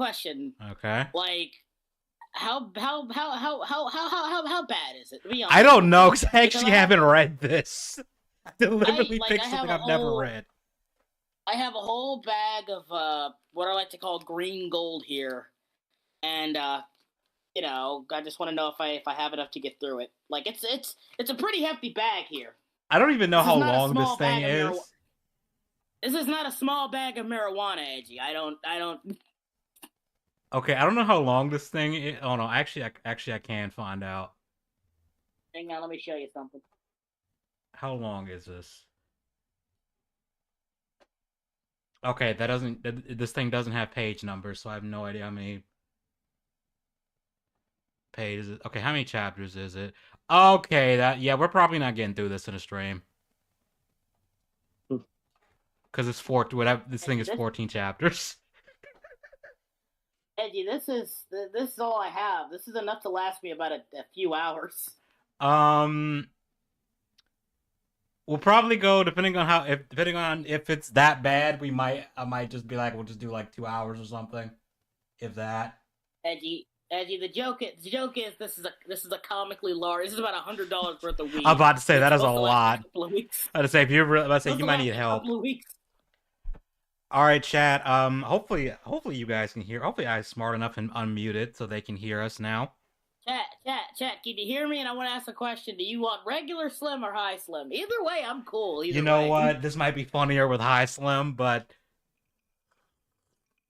question. Okay. Like, how bad is it? To be honest, I don't know, because I actually haven't read this. I deliberately picked something I've never read. I have a whole bag of what I like to call green gold here, and you know, I just want to know if I have enough to get through it. Like, it's a pretty hefty bag here. I don't even know how long this thing is. This is not a small bag of marijuana, Edgy. I don't. Okay, I don't know how long this thing is. Oh no, actually, I can find out. Hang on, let me show you something. How long is this? Okay, this thing doesn't have page numbers, so I have no idea how many pages. Okay, how many chapters is it? Okay, yeah, we're probably not getting through this in a stream. Because it's this thing is 14 chapters. Edgy, this is all I have. This is enough to last me about a few hours. We'll probably go depending on if it's that bad. I might just be like, we'll just do like 2 hours or something, if that. Edgy. The joke is this is a comically large. This is about $100 worth of weed. I'm about to say that is a lot. I would say if you're about to say you might need help. All right, chat. Hopefully you guys can hear. Hopefully I'm smart enough and unmuted so they can hear us now. Chat. Can you hear me? And I want to ask a question. Do you want regular slim or high slim? Either way, I'm cool. You know what? This might be funnier with high slim, but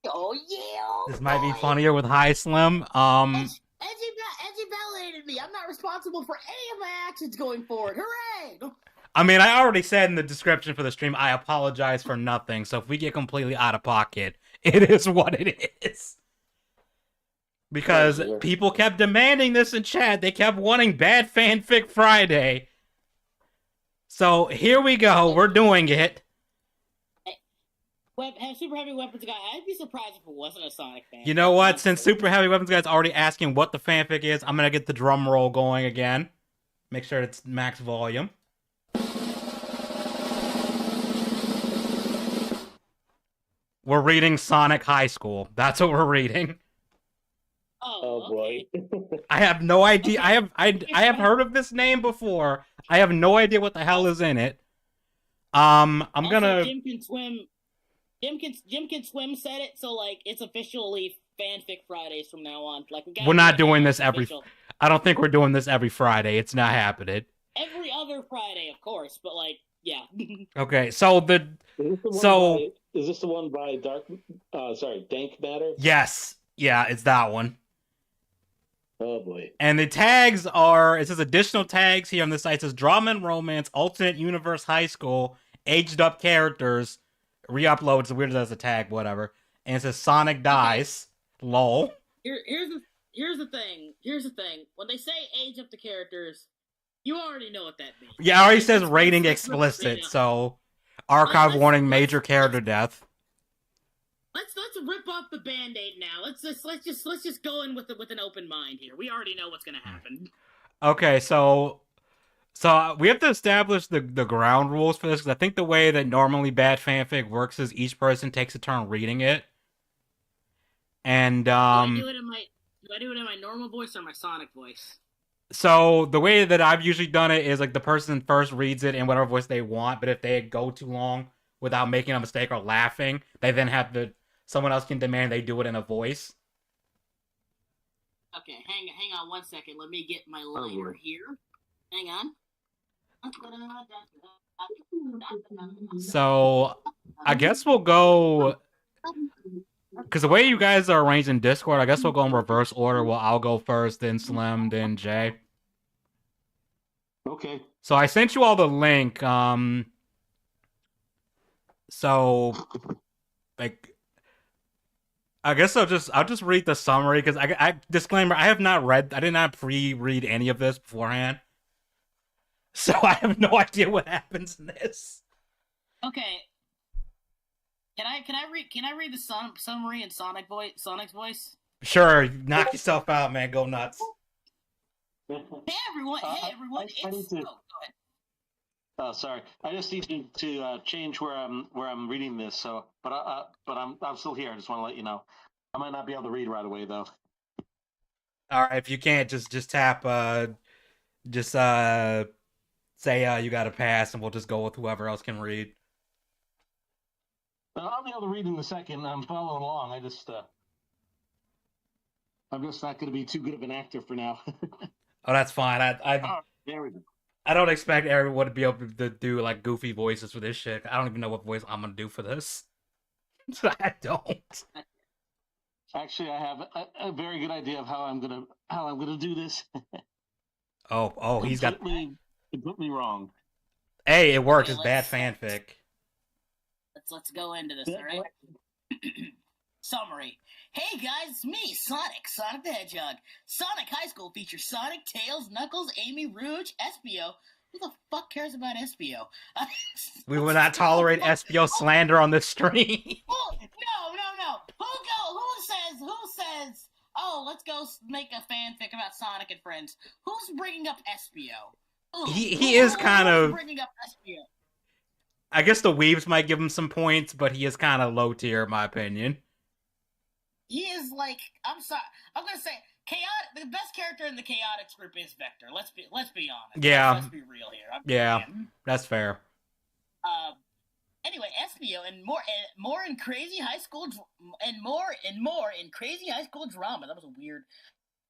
oh yeah. This might be funnier with high slim. Edgy validated me. I'm not responsible for any of my actions going forward. Hooray! I mean, I already said in the description for the stream, I apologize for nothing. So if we get completely out of pocket, it is what it is. Because people kept demanding this in chat. They kept wanting Bad Fanfic Friday. So here we go. We're doing it. Super Heavy Weapons Guy, I'd be surprised if it wasn't a Sonic fan. You know what? Since Super Heavy Weapons Guy's already asking what the fanfic is, I'm going to get the drum roll going again. Make sure it's max volume. We're reading Sonic High School. That's what we're reading. Oh boy. I have no idea. I have heard of this name before. I have no idea what the hell is in it. I'm gonna. Jim Can Swim said it, so like it's officially Fanfic Fridays from now on. Like we're not doing this every. I don't think we're doing this every Friday. It's not happening. Every other Friday, of course, but like, yeah. Okay, so is this the one by Dank Matter? Yes, yeah, it's that one. Oh boy. And the tags are, it says additional tags here on the site. It says Drama and Romance, Alternate Universe High School, Aged Up Characters, re-upload, it's weird as a tag, whatever. And it says Sonic Dies. Okay. Lol. Here's the thing. When they say age up the characters, you already know what that means. Yeah, it already says rating explicit, so archive warning, major character death. Let's rip off the Band-Aid now. Let's just go in with an open mind here. We already know what's gonna happen. Okay, so we have to establish the ground rules for this, because I think the way that normally Bad Fanfic works is each person takes a turn reading it. And do I do it in my normal voice or my Sonic voice? So the way that I've usually done it is like the person first reads it in whatever voice they want, but if they go too long without making a mistake or laughing, they then have to. Someone else can demand they do it in a voice. Okay, hang on 1 second. Let me get my lighter here. Hang on. So, I guess we'll go... Because the way you guys are arranged in Discord, I guess we'll go in reverse order. Well, I'll go first, then Slim, then Jay. Okay. So I sent you all the link. So, like... I guess I'll just read the summary, because I disclaimer, I did not pre-read any of this beforehand. So I have no idea what happens in this. Okay. Can I read the summary in Sonic's voice? Sure, knock yourself out, man. Go nuts. Hey everyone, go ahead. Sorry, I just need to change where I'm reading this. So, but I'm still here. I just want to let you know. I might not be able to read right away though. All right, if you can't, just tap, just say you got to pass, and we'll just go with whoever else can read. I'll be able to read in a second. I'm following along. I'm just not going to be too good of an actor for now. Oh, that's fine. There we go. I don't expect everyone to be able to do like goofy voices for this shit. I don't even know what voice I'm gonna do for this. I don't. Actually, I have a very good idea of how I'm gonna do this. Oh, he's got. Completely wrong. Hey, it worked. Okay, It's bad fanfic. Let's go into this, alright? Summary. Hey guys, it's me, Sonic the Hedgehog. Sonic High School features Sonic, Tails, Knuckles, Amy, Rouge, Espio. Who the fuck cares about Espio? We will not tolerate Espio slander on this stream. No. Who says, oh, let's go make a fanfic about Sonic and Friends? Who's bringing up Espio? He is kind of bringing up Espio. I guess the weebs might give him some points, but he is kind of low tier in my opinion. He is like, I'm sorry, I'm gonna say chaotic. The best character in the Chaotix group is Vector. Let's be honest. Yeah, let's be real here. That's fair. Anyway, Espio and more in Crazy High School Crazy High School drama. That was weird.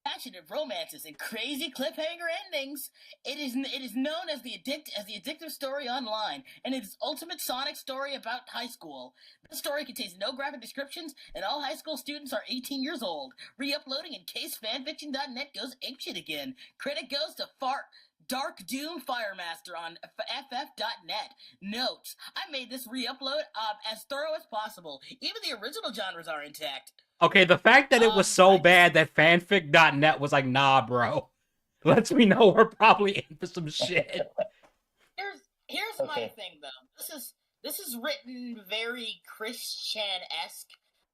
Passionate romances and crazy cliffhanger endings. It is known as the addictive story online, and it is ultimate Sonic story about high school. This story contains no graphic descriptions, and all high school students are 18 years old. Re-uploading in case fanfiction.net goes apeshit again. Credit goes to Dark Doom Firemaster on ff.net. Notes: I made this re-upload as thorough as possible. Even the original genres are intact. Okay, the fact that it was so bad that fanfic.net was like, nah, bro, lets me know we're probably in for some shit. Here's my thing though. This is written very Christian-esque,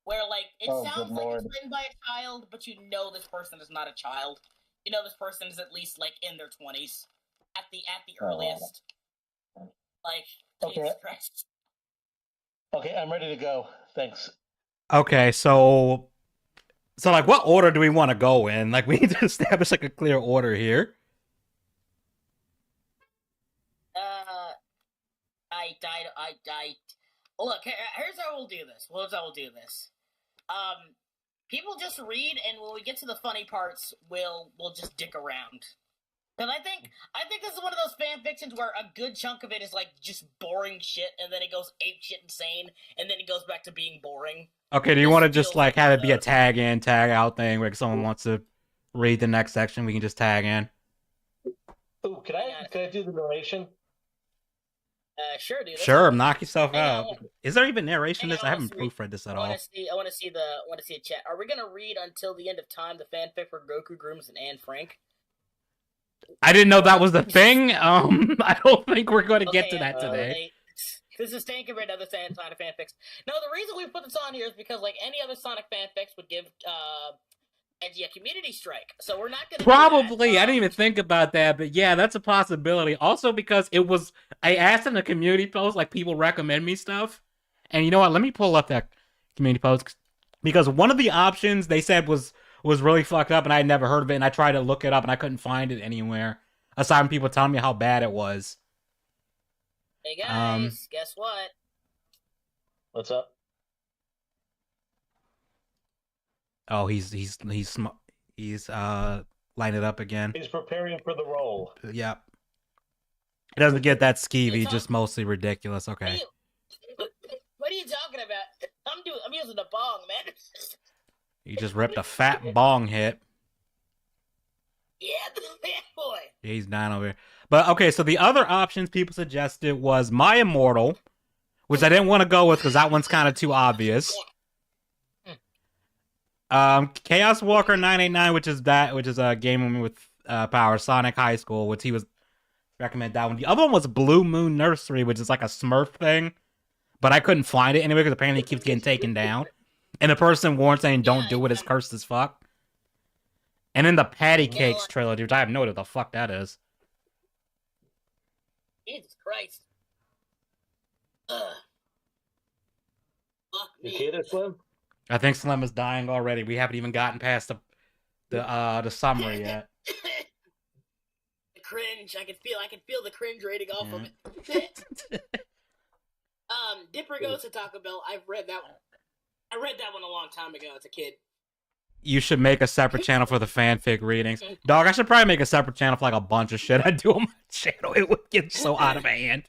where like it sounds like it's written by a child, but you know this person is not a child. You know this person is at least like in their 20s at the earliest. Like, Jesus Christ. Okay, I'm ready to go. Thanks. Okay, so like, what order do we want to go in? Like, we need to establish like a clear order here. Look, here's how we'll do this. People just read, and when we get to the funny parts, we'll just dick around. Because I think this is one of those fan fictions where a good chunk of it is like just boring shit, and then it goes ape shit insane, and then it goes back to being boring. Okay, do you want to just like have it be a tag in, tag out thing, where if someone wants to read the next section, we can just tag in? Oh, can I do the narration? Sure, dude. Sure, knock yourself out. Is there even narration in this? I haven't proofread this at all. I want to see a chat. Are we gonna read until the end of time the fanfic for Goku, Grooms, and Anne Frank? I didn't know that was the thing. I don't think we're going to get to that today. This is staying compared to other Sonic fanfics. No, the reason we put this on here is because, like, any other Sonic fanfics would give Edgy a community strike. So we're not going to probably. I didn't even think about that, but yeah, that's a possibility. Also, because I asked in the community post, like, people recommend me stuff, and you know what? Let me pull up that community post, because one of the options they said was really fucked up, and I had never heard of it, and I tried to look it up, and I couldn't find it anywhere, aside from people telling me how bad it was. Hey guys, guess what? What's up? Oh, he's lining it up again. He's preparing for the role. Yep. It doesn't get that skeevy, just mostly ridiculous. Okay. What are you talking about? I'm using the bong, man. He just ripped a fat bong hit. Yeah, boy. He's dying over here. But okay, so the other options people suggested was My Immortal, which I didn't want to go with because that one's kind of too obvious. Chaos Walker 989, which is a game with power. Sonic High School, which he was recommend that one. The other one was Blue Moon Nursery, which is like a Smurf thing, but I couldn't find it anyway because apparently it keeps getting taken down. And the person warned saying don't do it, it's cursed as fuck. And then the Patty Cakes trilogy, which I have no idea what the fuck that is. Jesus Christ. Fuck me. You okay there, Slim? I think Slim is dying already. We haven't even gotten past the summary yet. The cringe. I can feel the cringe rating off of Yeah. it. Dipper Goes to Taco Bell. I read that one a long time ago as a kid. You should make a separate channel for the fanfic readings. Dog, I should probably make a separate channel for like a bunch of shit I do on my channel. It would get so out of hand.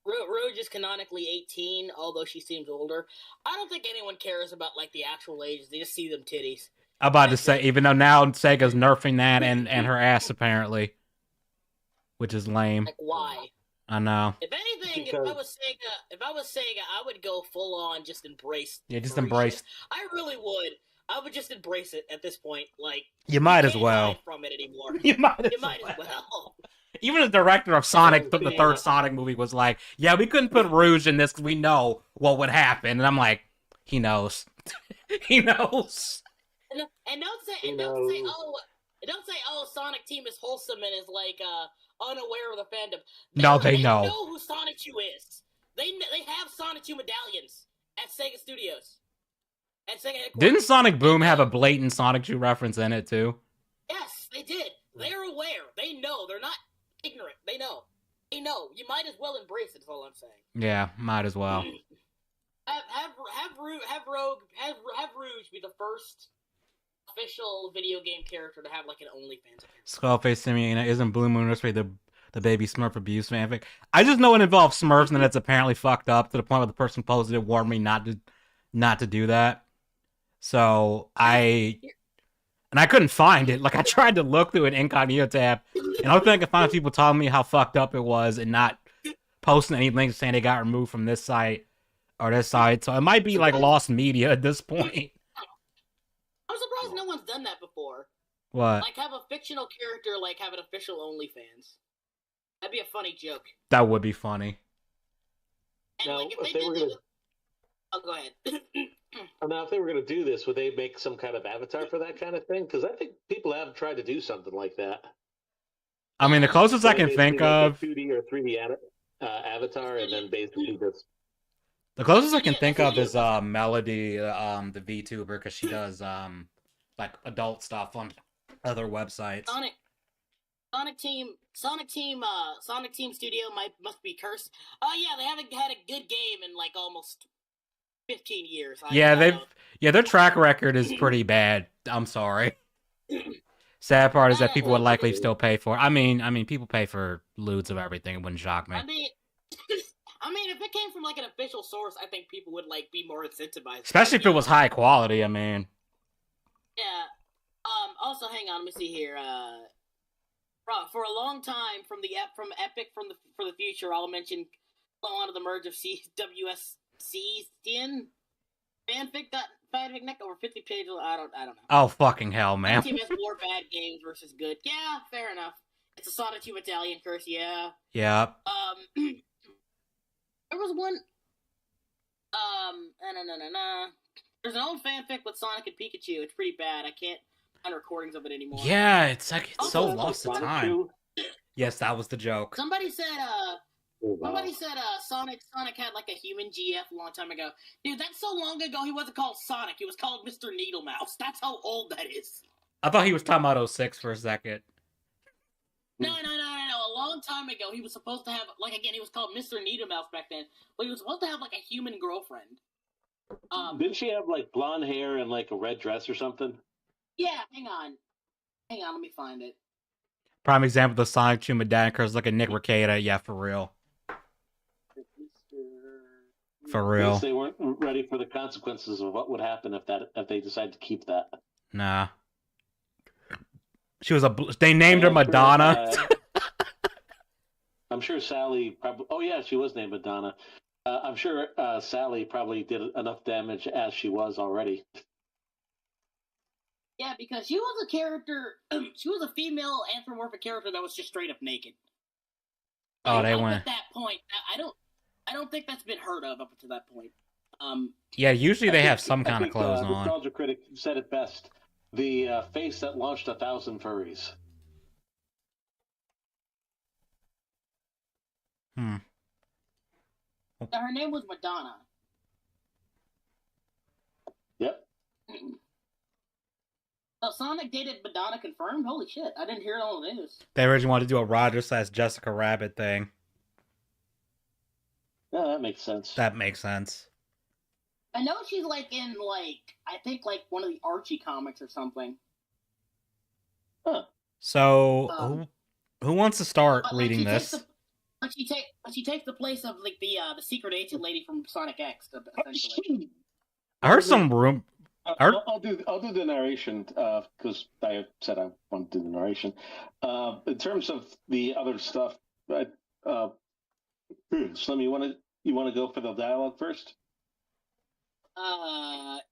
Rouge is canonically 18, although she seems older. I don't think anyone cares about like the actual ages. They just see them titties. I'm about to say, even though now Sega's nerfing that and her ass apparently, which is lame. Like why? I know. If anything, if I was Sega, I would go full on just embrace. Yeah, just embrace. I really would. I would just embrace it at this point. Like you might as can't well. hide from it anymore. You might as well. Even the director of Sonic, the third Sonic movie, was like, "Yeah, we couldn't put Rouge in this because we know what would happen." And I'm like, "He knows. He knows." And don't say, oh, Sonic Team is wholesome and is like unaware of the fandom. No, they know. They know who Sonic 2 is. They have Sonic 2 medallions at Sega Studios. At Sega headquarters. Didn't Sonic Boom have a blatant Sonic 2 reference in it too? Yes, they did. They're aware. They know. They're not ignorant. They know. They know. You might as well embrace it. Is all I'm saying. Yeah, might as well. Have Rouge be the first official video game character to have like an OnlyFans account. Skullface Simeon, isn't Blue Moon Nursery the baby Smurf abuse fanfic? I just know it involves Smurfs and that it's apparently fucked up to the point where the person posted it warned me not to do that. So I couldn't find it. Like I tried to look through an incognito tab, and I don't think I could find people telling me how fucked up it was and not posting any links saying they got removed from this site or this site. So it might be like lost media at this point. I'm surprised no one's done that before. What? Like have a fictional character like have an official OnlyFans. That'd be a funny joke. That would be funny. And now, like if they did this... Oh, go ahead. Now, if they were going to do this, would they make some kind of avatar for that kind of thing? Because I think people have tried to do something like that. I mean, the closest I can think of... 2D or 3D avatar, and then basically just... The closest I can think of is Melody, the VTuber, because she does like adult stuff on other websites. Sonic Team Studio must be cursed. Oh yeah, they haven't had a good game in like almost 15 years. Their track record is pretty bad. I'm sorry. Sad part is that people would likely still pay for it. I mean, people pay for loots of everything. It wouldn't shock me. I mean, if it came from like an official source, I think people would like be more incentivized. Especially if it was high quality. I mean. Yeah. Also, hang on. Let me see here. For a long time, from Epic for the future, I'll mention on to the merge of CWSC fanfic net over 50 pages. I don't know. Oh fucking hell, man! Team has more bad games versus good. Yeah, fair enough. It's a Sonic 2 Italian curse. Yeah. Yeah. There was one. There's an old fanfic with Sonic and Pikachu. It's pretty bad. I can't find recordings of it anymore. Yeah, it's like it's so lost to time. Yes, that was the joke. Somebody said Sonic had like a human GF a long time ago. Dude, that's so long ago. He wasn't called Sonic. He was called Mr. Needlemouse. That's how old that is. I thought he was talking about 06 for a second. No. A long time ago, he was supposed to have, like, again, he was called Mr. Needlemouse back then, but he was supposed to have, like, a human girlfriend. Didn't she have, like, blonde hair and, like, a red dress or something? Yeah, hang on, let me find it. Prime example, the Sonic 2 medallion curse, look at Nick Rekieta. Yeah, for real. For real. They weren't ready for the consequences of what would happen if they decided to keep that. Nah. She was they named her Madonna. I'm sure Sally probably... Oh, yeah, she was named Madonna. I'm sure Sally probably did enough damage as she was already. Yeah, because she was a character... she was a female anthropomorphic character that was just straight up naked. Oh, they went... At that point, I don't think that's been heard of up to that point. Yeah, usually they have some kind of clothes on. Nostalgia Critic said it best. The face that launched 1,000 furries. Her name was Madonna. Oh, Sonic dated Madonna confirmed? Holy shit, I didn't hear it on the news. They originally wanted to do a Roger/Jessica Rabbit thing. Yeah, that makes sense. That makes sense. I know she's like in I think one of the Archie comics or something. Huh. So who wants to start reading this? But she takes the place of the secret agent lady from Sonic X, essentially. I heard some room. I'll do the narration because I said I want to do the narration. In terms of the other stuff, Slim, you want to go for the dialogue first?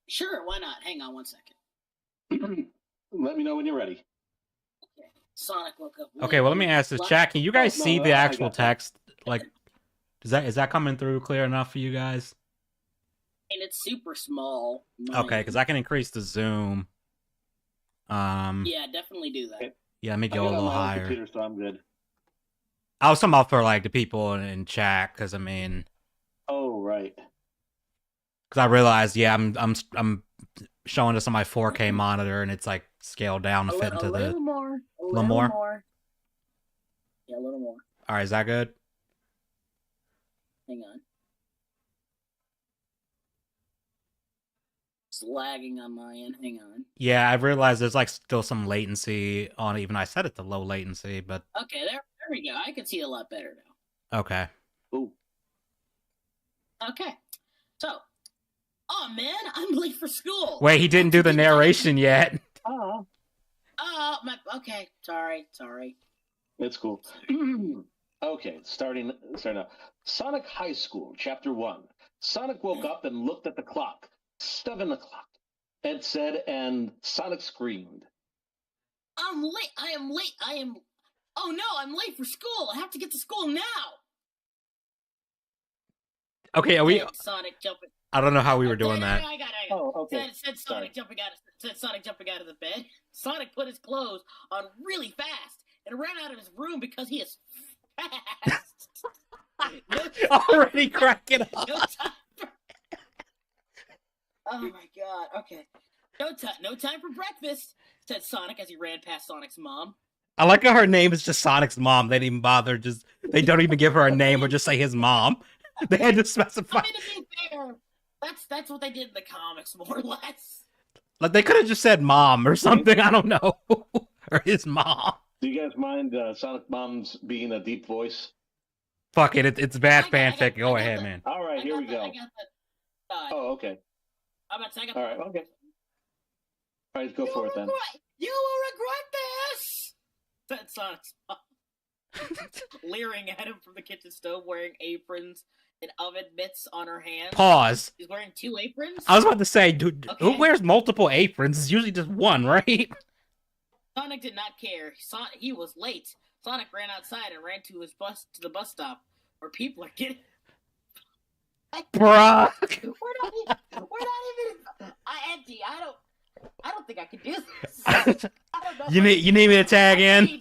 Sure, why not? Hang on one second. Let me know when you're ready. Okay. Sonic woke up. Okay, well, let me ask this, chat. Can you guys see the actual text? Like, is that coming through clear enough for you guys? And it's super small. Okay, because I can increase the zoom. Yeah, definitely do that. Yeah, let me go a little higher. Computer, so I'm good. I was talking about for the people in chat, because I mean. Oh right. Because I realized, yeah, I'm showing this on my 4K monitor, and it's scaled down to fit into the. A little more. Yeah, a little more. All right, is that good? Hang on. It's lagging on my end. Hang on. Yeah, I realized there's still some latency on it. Even I set it to low latency, but okay, there we go. I can see it a lot better now. Okay. Ooh. Okay. So, oh man, I'm late for school. Wait, he didn't do the narration yet. Oh. Okay. Sorry. It's cool. Okay, starting now. Sonic High School, Chapter 1. Sonic woke up and looked at the clock. 7 o'clock. Ed said, and Sonic screamed. I'm late. I am. Oh no, I'm late for school. I have to get to school now. Okay, are we? Sonic jumping. I don't know how we were doing that. I got it. Oh, okay. Said Sonic jumping out of the bed. Sonic put his clothes on really fast and ran out of his room because he is fast. Already cracking up. Oh my god. Okay. No time for breakfast, said Sonic as he ran past Sonic's mom. I like how her name is just Sonic's mom. They didn't even bother. They don't even give her a name or just say his mom. They had to specify. I mean, to be fair, that's what they did in the comics, more or less. They could have just said mom or something. I don't know. Or his mom. Do you guys mind Sonic Mom's being a deep voice? Fuck it. It's bad fanfic. Go ahead, man. All right, here we go. Oh, okay. I'm about to say, all right, okay. All right, go for it then. You will regret this, said Sonic's mom, leering at him from the kitchen stove, wearing aprons and oven mitts on her hands. Pause. She's wearing 2 aprons? I was about to say, dude, who wears multiple aprons? It's usually just one, right? Sonic did not care. He was late. Sonic ran outside and ran to the bus stop where people are getting... Bruh. We're not even... Edgy, I don't think I can do this. I don't know you need me to tag in?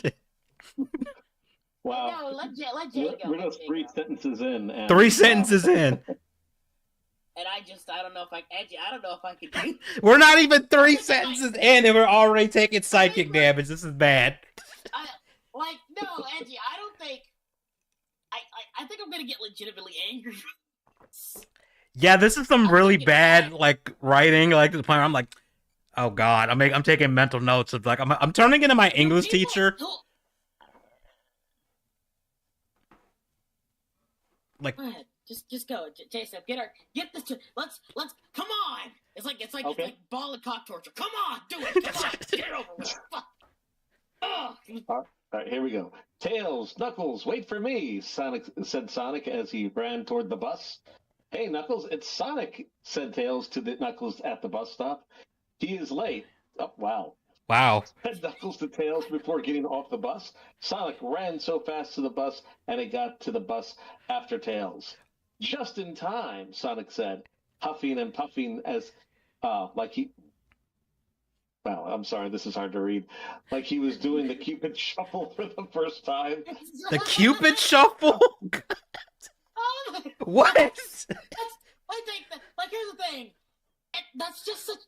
Wow. No, let Jay go. We're just 3 sentences in. And, 3 sentences in. And I don't know if I can do this. We're not even 3 sentences in and we're already taking psychic damage. This is bad. No, Edgy, I don't think... I think I'm gonna get legitimately angry. Yeah, this is some really bad writing. To the point where I'm like, oh god, I'm taking mental notes of I'm turning into my English teacher. Go ahead. Just go, Jason. Get this. Let's. Come on. It's like ball and cock torture. Come on, do it. Come on, get it over with. Fuck. All right, here we go. Tails, Knuckles, wait for me, said Sonic as he ran toward the bus. Hey, Knuckles, it's Sonic, said Tails to the Knuckles at the bus stop. He is late. Oh, wow. Wow. Said Knuckles to Tails before getting off the bus. Sonic ran so fast to the bus, and he got to the bus after Tails. Just in time, Sonic said, huffing and puffing as, Well, I'm sorry, this is hard to read. Like he was doing the Cupid Shuffle for the first time. The Cupid Shuffle? What? I think that, here's the thing. That's just such...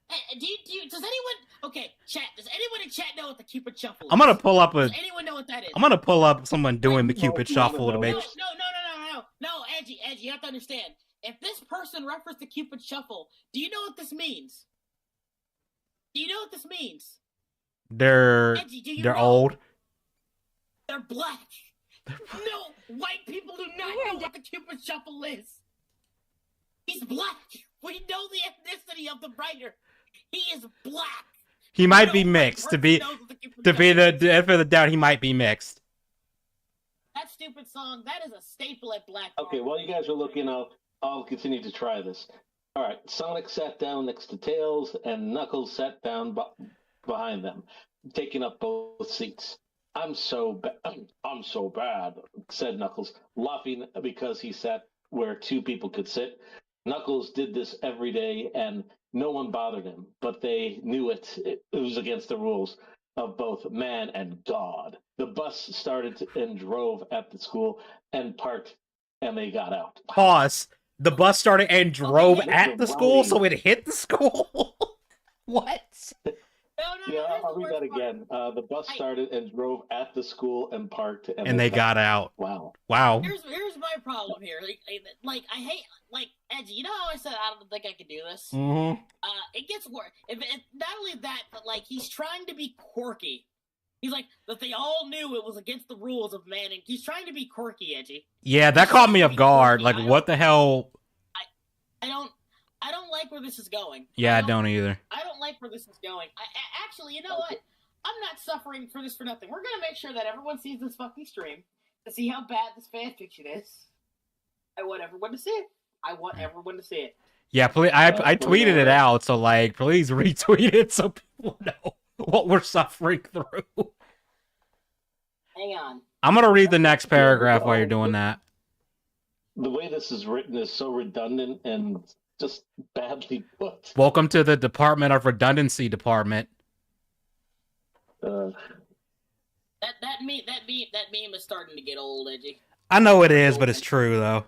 Does anyone? Okay, chat. Does anyone in chat know what the Cupid Shuffle is? I'm gonna pull up Does anyone know what that is? I'm gonna pull up someone doing the Well, Cupid you wanna Shuffle to know make. this? No, Edgy, you have to understand. If this person referenced the Cupid Shuffle, do you know what this means? Do you know what this means? They're Edgy, they're old. They're black. No, white people do not know what the Cupid Shuffle is. He's black. We know the ethnicity of the writer. He is black. He might be mixed. To be the benefit of the doubt, he might be mixed. That stupid song, that is a staple at Black. Okay, while you guys are looking, I'll continue to try this. All right, Sonic sat down next to Tails, and Knuckles sat down behind them, taking up both seats. I'm so bad, said Knuckles, laughing because he sat where two people could sit. Knuckles did this every day, and no one bothered him, but they knew it. It was against the rules of both man and God. The bus started and drove at the school and parked, and they got out. Pause. The bus started and drove at the school, Right. so it hit the school. What? No, I'll read that again. The bus started and drove at the school and parked, And they got out. Wow. Here's my problem here. Like I hate Edgy. You know how I said I don't think I could do this. Mm-hmm. It gets worse. If not only that, but like he's trying to be quirky. He's like that they all knew it was against the rules of man, and he's trying to be quirky, Edgy. Yeah, that caught me off guard. Like, what the hell? I don't like where this is going. Yeah, I don't either. I don't like where this is going. Actually, you know what? I'm not suffering for this for nothing. We're gonna make sure that everyone sees this fucking stream to see how bad this fanfiction is. I want everyone to see it. I want everyone to see it. Yeah, please. I tweeted it out, so like, please retweet it so people know what we're suffering through. Hang on. I'm gonna read the next paragraph while you're doing that. The way this is written is so redundant and just badly put. Welcome to the Department of Redundancy Department. That meme is starting to get old, Edgy. I know it is, but it's true though.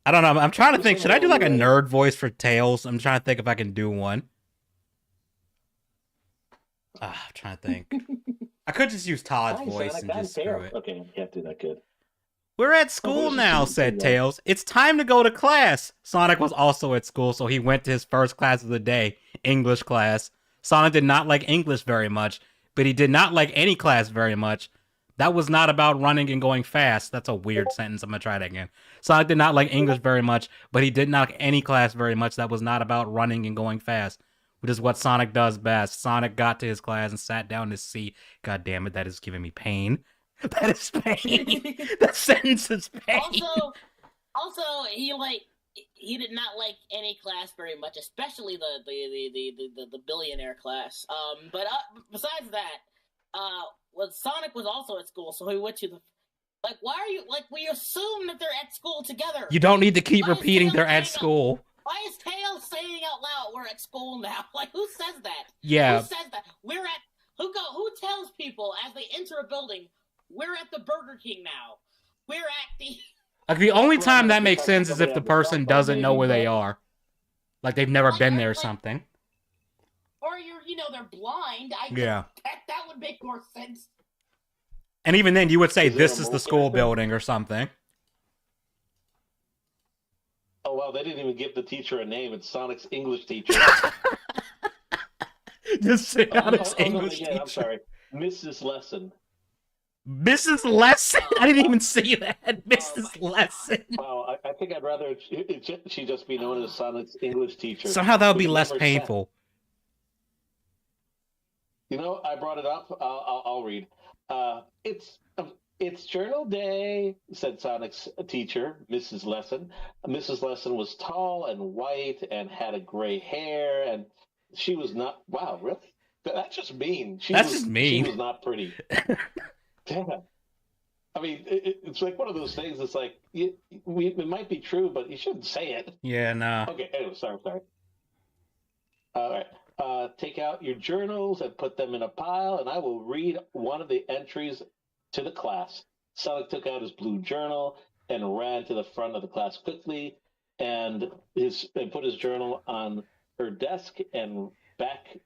I don't know. I'm trying to think. Should I do like a nerd voice for Tails? I'm trying to think if I can do one. I'm trying to think. I could just use Todd's voice and just screw it. Okay, I can't do that good. We're at school now, said Tails. It's time to go to class. Sonic was also at school, so he went to his first class of the day, English class. Sonic did not like English very much, but he did not like any class very much. That was not about running and going fast. That's a weird sentence. I'm going to try that again. Sonic did not like English very much, but he did not like any class very much. That was not about running and going fast, which is what Sonic does best. Sonic got to his class and sat down in his seat. God damn it, that is giving me pain. That is pain. That sentence is pain. Also, he did not like any class very much, especially the billionaire class. But besides that, well, Sonic was also at school, so he went to the. Like, why are you like? We assume that they're at school together. You don't need to keep repeating they're at school. Why is Tails saying out loud we're at school now? Like, who says that? Yeah. Who says that? We're at who tells people as they enter a building, we're at the Burger King now. We're at the Like the only time that makes sense is if the person doesn't know where they are. Like they've never been there or something. Or they're blind. Yeah. That would make more sense. And even then you would say this is the school building or something. Oh wow, they didn't even give the teacher a name. It's Sonic's English teacher. Just Sonic's English teacher. I'm sorry. Mrs. Lesson. Mrs. Lesson? I didn't even see that. Mrs. Lesson. Wow, I think I'd rather she just be known as Sonic's English teacher. Somehow that would be less painful. I brought it up. I'll read. It's journal day, said Sonic's teacher, Mrs. Lesson. Mrs. Lesson was tall and white and had a gray hair, and she was not. Wow, really? That's just mean. Just mean. She was not pretty. Damn. I mean, it's like one of those things. It's like it might be true, but you shouldn't say it. Yeah, no. Okay. Anyway, sorry. All right. Take out your journals and put them in a pile, and I will read one of the entries to the class. Sonic took out his blue journal and ran to the front of the class quickly, and put his journal on her desk and back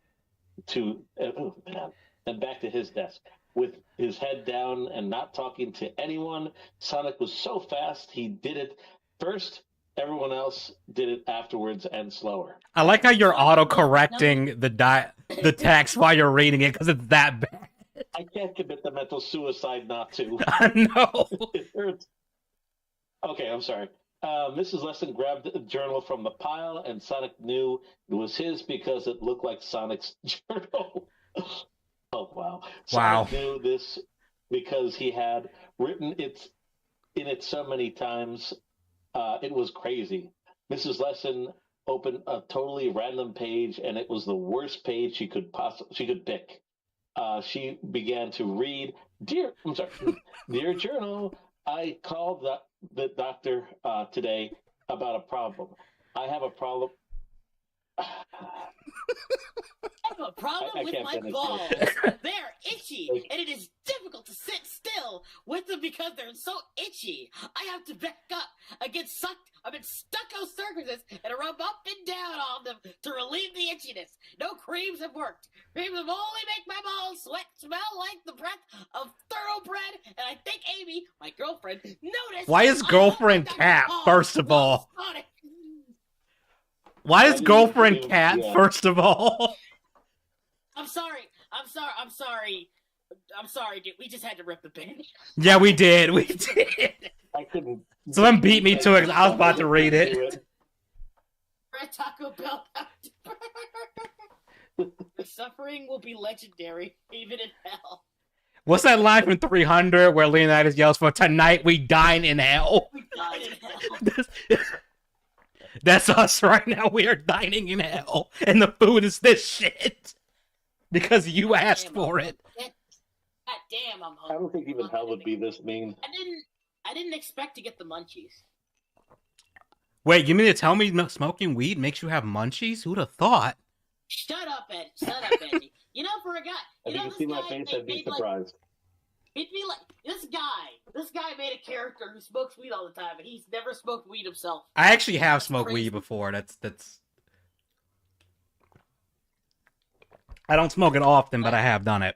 to and back to his desk with his head down and not talking to anyone. Sonic was so fast, he did it first. Everyone else did it afterwards and slower. I like how you're auto-correcting the text while you're reading it because it's that bad. I can't commit the mental suicide not to. No. It hurts. Okay, I'm sorry. Mrs. Lesson grabbed a journal from the pile, and Sonic knew it was his because it looked like Sonic's journal. Oh, wow. Sonic knew this because he had written it in it so many times. It was crazy. Mrs. Lesson opened a totally random page, and it was the worst page she could pick. She began to read, Dear Journal, I called the doctor today about a problem. I have a problem. I have a problem with my balls. They're itchy, and it is difficult to sit still with them because they're so itchy. I have to back up. I get stucco surfaces and rub up and down on them to relieve the itchiness. No creams have worked. Creams have only make my balls smell like the breath of thoroughbred, and I think Amy, my girlfriend, noticed. Why is girlfriend cat, first of all? Why is girlfriend cat, first of all? I'm sorry, dude. We just had to rip the band. Yeah, we did. I couldn't. Someone beat me to it because I was about to read it. Red Taco Bell. The suffering will be legendary, even in hell. What's that line from 300 where Leonidas yells for "Tonight we dine in hell"? We dine in hell. That's us right now. We are dining in hell, and the food is this shit because you asked for it. God damn, I'm hungry. I don't think even hell would be this mean. I didn't expect to get the munchies. Wait, you mean to tell me smoking weed makes you have munchies? Who'd have thought? Shut up, Ed. Eddie. You know, for a guy, if you can see my face, I'd be surprised. It'd be like this guy made a character who smokes weed all the time, and he's never smoked weed himself. I actually have smoked weed before. That's. I don't smoke it often, but I have done it.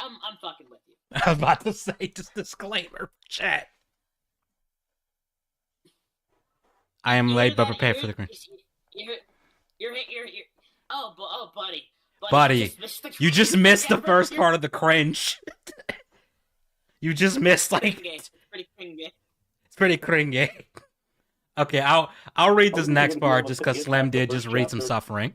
I'm fucking with you. I was about to say, just disclaimer, chat. I am late, but prepared for the cringe. Oh, buddy. Buddy, you just missed the first part of the cringe. You just missed It's pretty cringy. It's pretty cringy. Okay, I'll read this next part just because Slim did just read some suffering.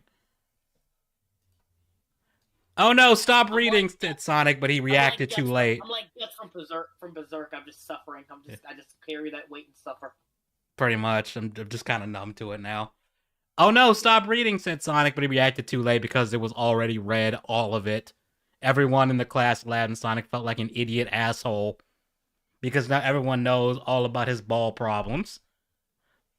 Oh no! Stop reading, Sonic. But he reacted too late. I'm like Death from Berserk. I'm just suffering. I just carry that weight and suffer. Pretty much. I'm just kind of numb to it now. Oh no, stop reading, said Sonic, but he reacted too late because it was already read, all of it. Everyone in the class laughed and Sonic felt like an idiot asshole because now everyone knows all about his ball problems.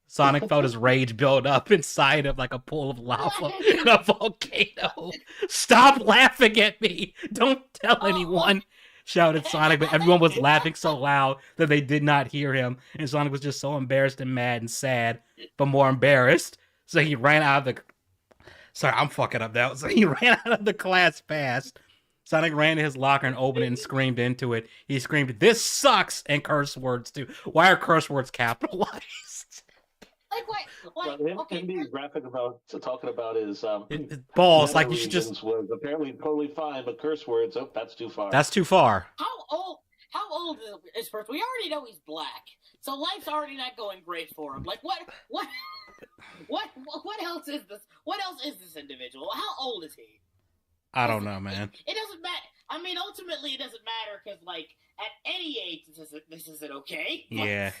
Sonic felt his rage build up inside of like a pool of lava in a volcano. Stop laughing at me! Don't tell anyone! Shouted Sonic, but everyone was laughing so loud that they did not hear him, and Sonic was just so embarrassed and mad and sad, but more embarrassed. So he ran out of the... Sorry, I'm fucking up now. So he ran out of the class fast. Sonic ran to his locker and opened it and screamed into it. He screamed, "This sucks!" and curse words too. Why are curse words capitalized? Him being graphic about talking about his balls, like you should just was apparently totally fine, but curse words, that's too far. That's too far. How old is first? We already know he's black, so life's already not going great for him. Like what else is this? What else is this individual? How old is he? I don't know, man. It doesn't matter. I mean, ultimately, it doesn't matter because, like, at any age, this isn't okay. Yeah.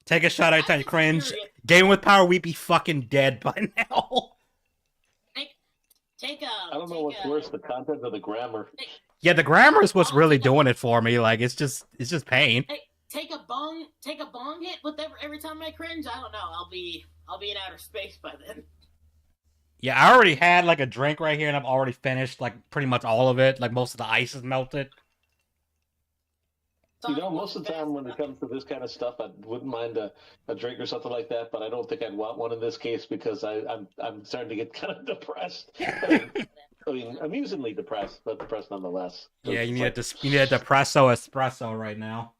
Take a shot every time you cringe. Game with power, we'd be fucking dead by now. I don't know what's worse, the content or the grammar. Yeah, the grammar is what's really doing it for me. Like, it's just pain. Take a bong hit with every time I cringe. I don't know. I'll be in outer space by then. Yeah, I already had like a drink right here, and I've already finished like pretty much all of it. Like most of the ice is melted. Sonic most of the time when it comes to this kind of stuff, I wouldn't mind a drink or something like that, but I don't think I'd want one in this case because I'm starting to get kind of depressed. I mean, amusingly depressed, but depressed nonetheless. Yeah, you need a depresso espresso right now.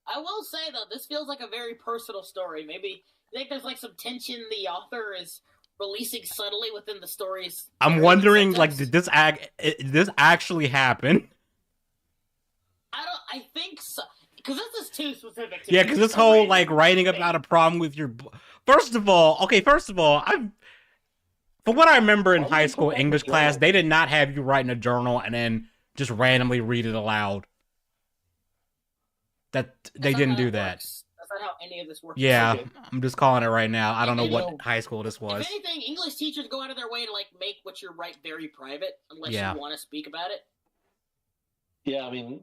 I will say though, this feels like a very personal story. Maybe you think there's like some tension the author is releasing subtly within the stories. I'm wondering, like, did this actually happen? I think so, because this is too specific. Yeah, because this whole like writing about a problem with your. First of all, from what I remember in high school English class, they did not have you write in a journal and then just randomly read it aloud. They didn't do that. That's not how any of this works. Yeah, okay. I'm just calling it right now. I don't know what high school this was. If anything, English teachers go out of their way to like make what you write very private, unless you want to speak about it. Yeah, I mean,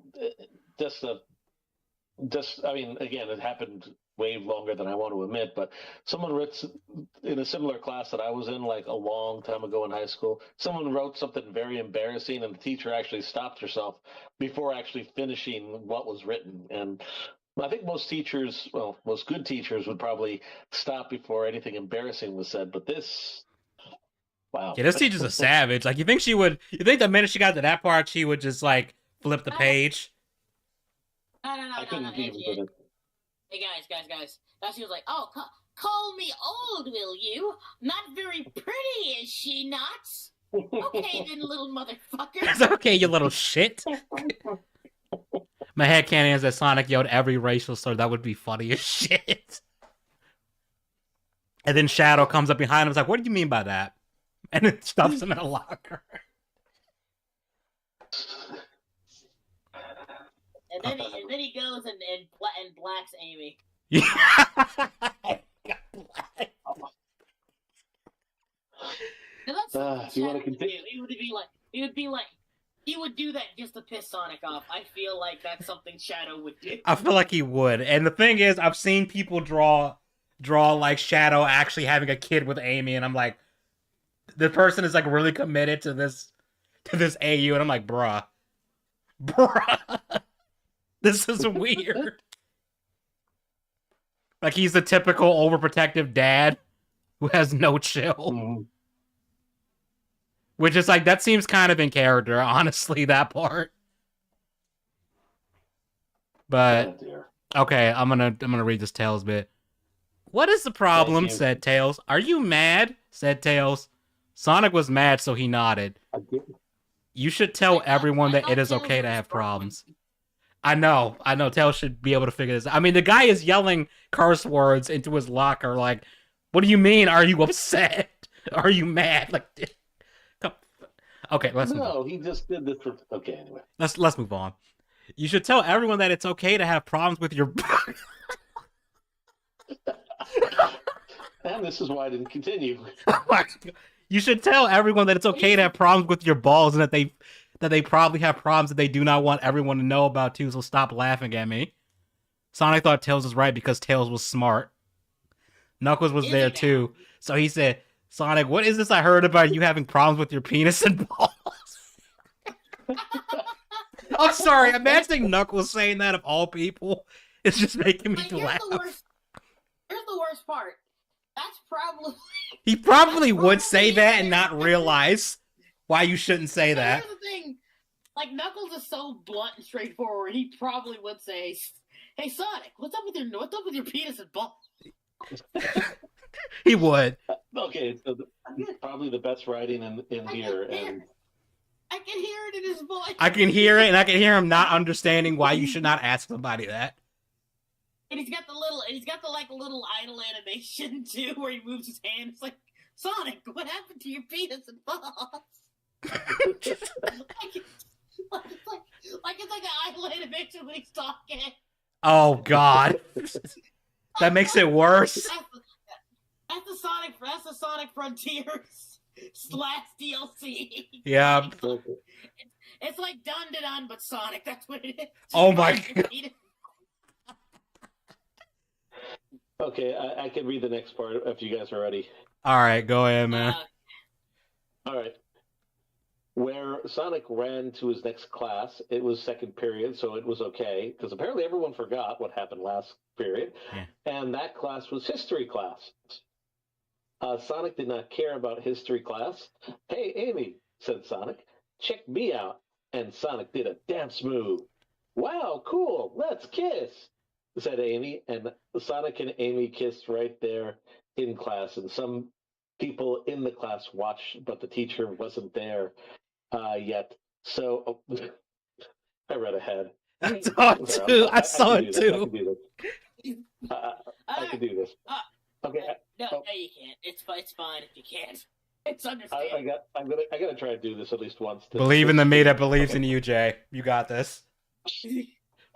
I mean, again, it happened way longer than I want to admit, but someone wrote in a similar class that I was in, like a long time ago in high school, someone wrote something very embarrassing, and the teacher actually stopped herself before actually finishing what was written. And I think most teachers, well, most good teachers would probably stop before anything embarrassing was said, but this, wow. Yeah, this teacher's a savage. Like, you think the minute she got to that part, she would just, like, flip the page? No. I couldn't even do it. Hey, guys. Now she was like, oh, call me old, will you? Not very pretty, is she not? Okay, then, little motherfucker. It's okay, you little shit. My headcanon is that Sonic yelled every racial slur. That would be funny as shit. And then Shadow comes up behind him and is like, what do you mean by that? And it stuffs him in a locker. And then he goes and blacks Amy. Yeah. You want to continue? He would do that just to piss Sonic off. I feel like that's something Shadow would do. I feel like he would. And the thing is, I've seen people draw like Shadow actually having a kid with Amy, and I'm like, the person is like really committed to this AU, and I'm like, bruh. This is weird. Like, he's the typical overprotective dad who has no chill. Mm-hmm. Which is like, that seems kind of in character, honestly, that part. But okay, I'm gonna read this Tails bit. What is the problem? Said Tails. Are you mad? Said Tails. Sonic was mad, so he nodded. You should tell everyone that it is okay to have problems. I know. Tails should be able to figure this out. I mean, the guy is yelling curse words into his locker. Like, what do you mean? Are you upset? Are you mad? Like, okay, let's move on. He just did this for. Okay, anyway. Let's move on. You should tell everyone that it's okay to have problems with your. And this is why I didn't continue. You should tell everyone that it's okay to have problems with your balls, and that they probably have problems that they do not want everyone to know about too, so stop laughing at me. Sonic thought Tails was right because Tails was smart. Knuckles was there too, so he said, Sonic, what is this I heard about you having problems with your penis and balls? I'm sorry, imagining Knuckles saying that of all people, it's just making me laugh. Here's the worst part. That's probably... He probably would say that and not realize why you shouldn't say that. Here's the thing. Like, Knuckles is so blunt and straightforward, he probably would say, hey, Sonic, what's up with your penis and balls? He would. Okay, so probably the best writing in here. I can hear it in his voice. I can hear it, and I can hear him not understanding why you should not ask somebody that. And he's got the little idle animation too, where he moves his hand. It's like, Sonic, what happened to your penis and balls? It's like an idle animation when he's talking. Oh God, that makes it worse. That's the Sonic Frontiers / DLC. Yeah. It's like Dun, but Sonic. That's what it is. Oh my God. Okay, I can read the next part if you guys are ready. All right, go ahead, man. All right. where Sonic ran to his next class. It was second period, so it was okay, because apparently everyone forgot what happened last period. Yeah. And that class was history class. Sonic did not care about history class. Hey, Amy, said Sonic, check me out. And Sonic did a dance move. Wow, cool, let's kiss, said Amy. And Sonic and Amy kissed right there in class. And some people in the class watched, but the teacher wasn't there yet. So I read ahead. I saw it too. I saw it too. I can do this. Okay. No, you can't. It's fine if you can't. It's understandable. I gotta try to do this at least once. Believe in the me that believes in you, Jay. You got this.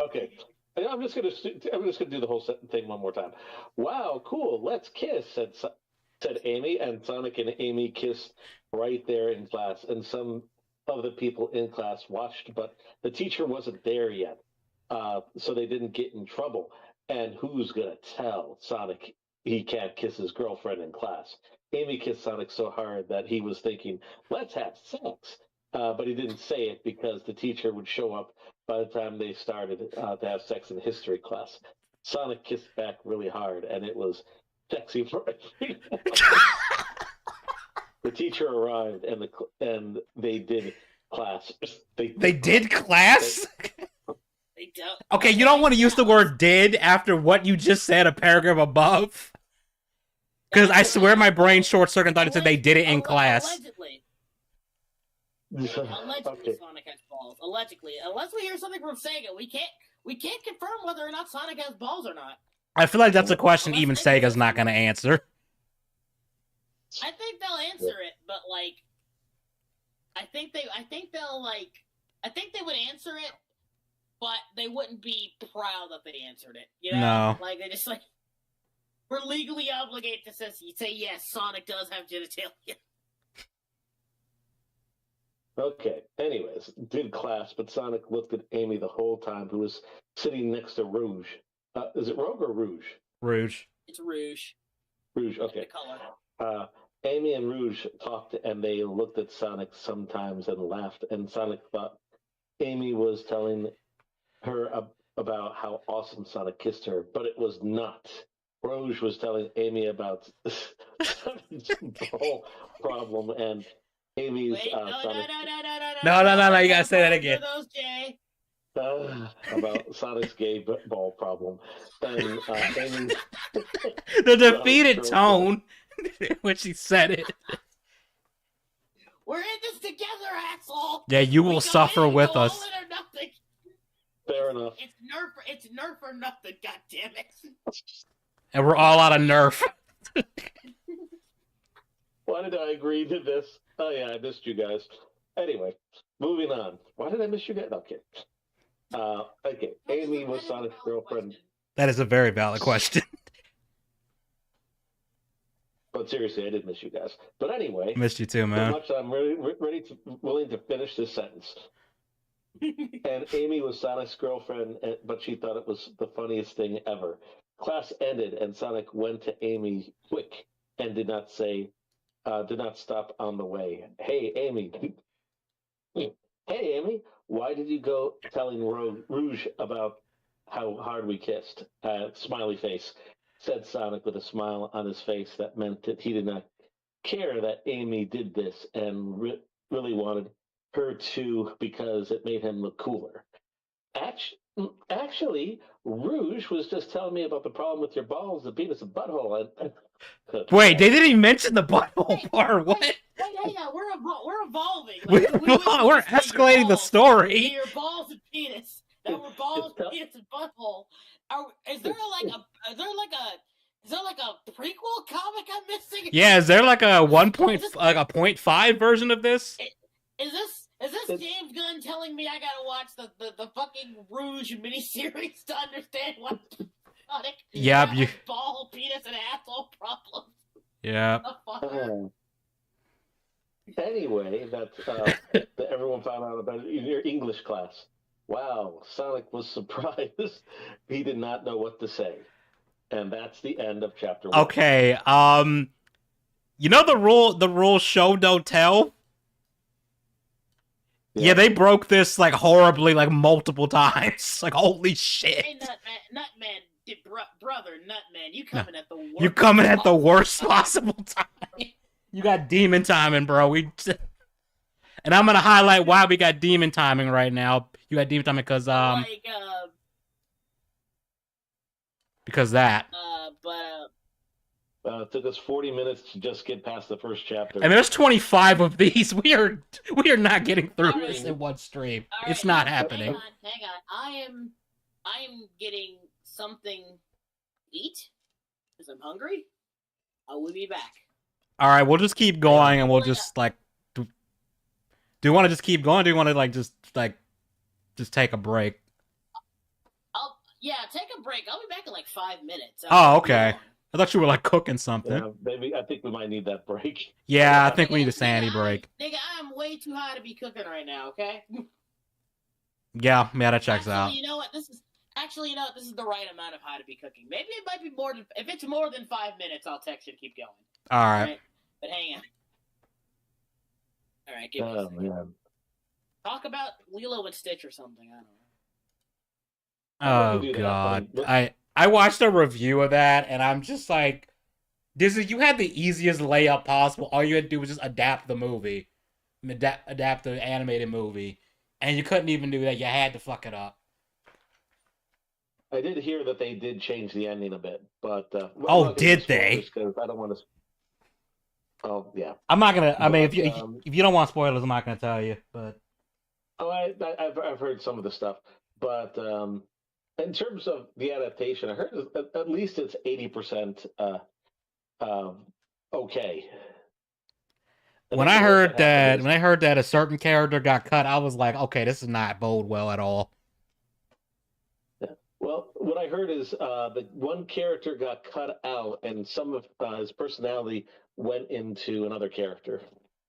Okay. I'm just gonna do the whole thing one more time. Wow, cool. Let's kiss, said Amy, and Sonic and Amy kissed right there in class. And some of the people in class watched, but the teacher wasn't there yet, so they didn't get in trouble. And who's gonna tell Sonic he can't kiss his girlfriend in class? Amy kissed Sonic so hard that he was thinking, let's have sex. But he didn't say it because the teacher would show up by the time they started to have sex in history class. Sonic kissed back really hard, and it was sexy for everyone. The teacher arrived, and they did class. They did class? They don't. Okay, you don't want to use the word did after what you just said a paragraph above? Because I swear my brain short-circuited thought it said they did it in class. Allegedly. Okay. Sonic has balls. Allegedly. Unless we hear something from Sega, we can't confirm whether or not Sonic has balls or not. I feel like that's a question even Sega's not going to answer. I think they'll answer it, but like, I think they would answer it, but they wouldn't be proud that they answered it. You know, No. like they just like we're legally obligated to say yes, Sonic does have genitalia. Okay. Anyways, did class, but Sonic looked at Amy the whole time, who was sitting next to Rouge. Is it Rogue or Rouge? Rouge. It's Rouge. Rouge. Okay. The color. Amy and Rouge talked, and they looked at Sonic sometimes and laughed. And Sonic thought Amy was telling her about how awesome Sonic kissed her, but it was not. Rouge was telling Amy about Sonic's whole problem, and Amy's Wait, Sonic. No, you gotta say that again. Those, Jay. About Sonic's gay ball problem. And Amy, The defeated tone when she said it. We're in this together, asshole. Yeah, you will suffer with us. All in or nothing. Fair enough. It's nerf or nothing. God damn it. And we're all out of nerf. Why did I agree to this? Oh yeah, I missed you guys. Anyway, moving on. Why did I miss you guys? Okay. Okay. Amy was Sonic's girlfriend. That is a very valid question. But seriously, I did miss you guys. But anyway, Missed you too, so man. much I'm willing to finish this sentence. And Amy was Sonic's girlfriend, but she thought it was the funniest thing ever. Class ended, and Sonic went to Amy quick and did not stop on the way. Hey, Amy. Hey, Amy. Why did you go telling Rouge about how hard we kissed? Smiley face, said Sonic with a smile on his face that meant that he did not care that Amy did this and really wanted her to because it made him look cooler. Actually, Rouge was just telling me about the problem with your balls, the penis, and butthole. Wait, they didn't even mention the butthole part. What? Yeah, we're evolving. We're escalating the story. Your balls and penis. That were balls, penis, and butthole. Is there like a prequel comic I'm missing? Yeah, is there like a 0.5 version of this? Is this James Gunn telling me I gotta watch the fucking Rouge miniseries to understand what Sonic Yep, ball, penis, and asshole problems? Yeah. Anyway, that everyone found out about it in your English class. Wow, Sonic was surprised. He did not know what to say. And that's the end of chapter 1. Okay, you know the rule show don't tell? Yeah, they broke this like horribly, like multiple times. Like holy shit! Hey, brother, Nutman, you coming at the worst. You coming at the worst possible time. You got demon timing, bro. And I'm gonna highlight why we got demon timing right now. You got demon timing because because that. It took us 40 minutes to just get past the first chapter. And there's 25 of these. We are not getting through this in one stream. Right, it's not happening. Hang on. I am getting something to eat because I'm hungry. I will be back. All right, we'll just keep going, and we'll just like. Do you want to just keep going? Or do you want to like just take a break? Take a break. I'll be back in like 5 minutes. Oh, okay. I thought you were like cooking something. Yeah, maybe I think we might need that break. Yeah, I think we need a sanity break. Nigga, I'm way too high to be cooking right now. Okay. Yeah, that checks out. You know what? This is the right amount of high to be cooking. Maybe it might be more than. If it's more than 5 minutes, I'll text you to keep going. All right. But hang on. All right, give me a second. Man. Talk about Lilo and Stitch or something. I don't know. Oh God, I watched a review of that, and I'm just like, you had the easiest layup possible. All you had to do was just adapt the movie, adapt the animated movie, and you couldn't even do that. You had to fuck it up. I did hear that they did change the ending a bit, but did they? Because I don't want to. Oh yeah. I'm not gonna. I mean, if you don't want spoilers, I'm not gonna tell you. But I've heard some of the stuff, but in terms of the adaptation, I heard at least it's 80% okay. When I heard that a certain character got cut, I was like, okay, this is not bode well at all. Yeah. Well, what I heard is that one character got cut out, and some of his personality went into another character.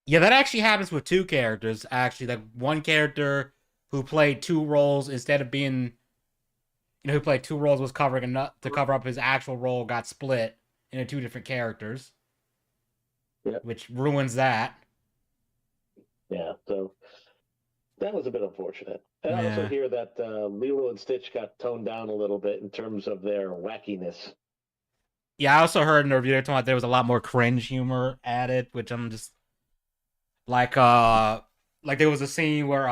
Yeah, that actually happens with two characters. Actually, that one character who played two roles instead of being, who played two roles was covering enough to cover up his actual role, got split into two different characters. Yeah. Which ruins that. Yeah, so that was a bit unfortunate. And I also hear that Lilo and Stitch got toned down a little bit in terms of their wackiness. Yeah, I also heard in the review they talking about there was a lot more cringe humor added, which I'm just like there was a scene where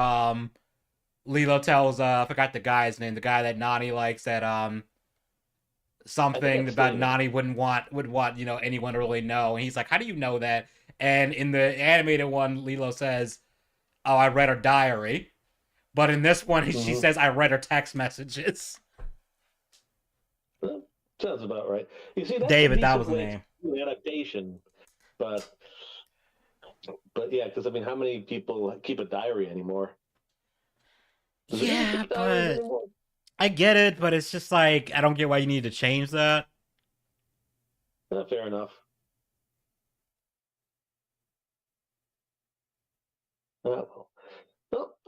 Lilo tells I forgot the guy's name, the guy that Nani likes, that something about Nani would want anyone to really know, and he's like, how do you know that? And in the animated one, Lilo says, oh, I read her diary, but in this one she says, I read her text messages. Well, sounds about right. You see, that's David, that was the name. Adaptation, but yeah, because I mean, how many people keep a diary anymore? Yeah, but I get it, but it's just like, I don't get why you need to change that. Fair enough. Well,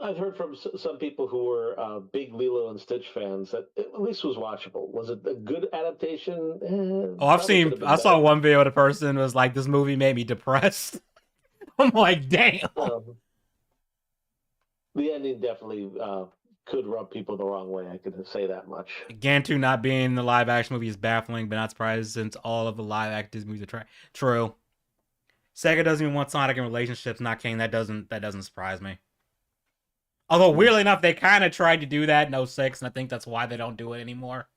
I've heard from some people who were big Lilo and Stitch fans that it at least was watchable. Was it a good adaptation? I saw one video of the person was like, this movie made me depressed. I'm like, damn. The ending definitely could rub people the wrong way. I could say that much. Gantu not being in the live action movie is baffling, but not surprised since all of the live action movies are true. Sega doesn't even want Sonic in relationships, not King. That doesn't surprise me. Although weirdly enough, they kind of tried to do that in 06, and I think that's why they don't do it anymore.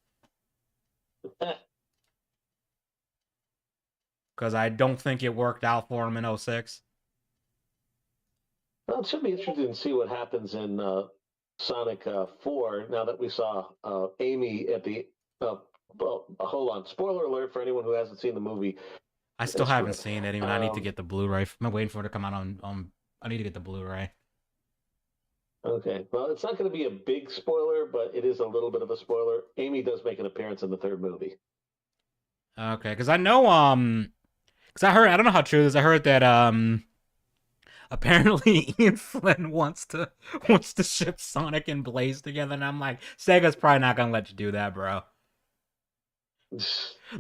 Because I don't think it worked out for them in 06. Well, it should be interesting to see what happens in Sonic 4 now that we saw Amy at the. Well, hold on. Spoiler alert for anyone who hasn't seen the movie. I still haven't seen it. Even I need to get the Blu-ray. I'm waiting for it to come out on. I need to get the Blu-ray. Okay. Well, it's not going to be a big spoiler, but it is a little bit of a spoiler. Amy does make an appearance in the third movie. Okay, because I know because I don't know how true this is. I heard that apparently Ian Flynn wants to ship Sonic and Blaze together, and I'm like, Sega's probably not gonna let you do that, bro.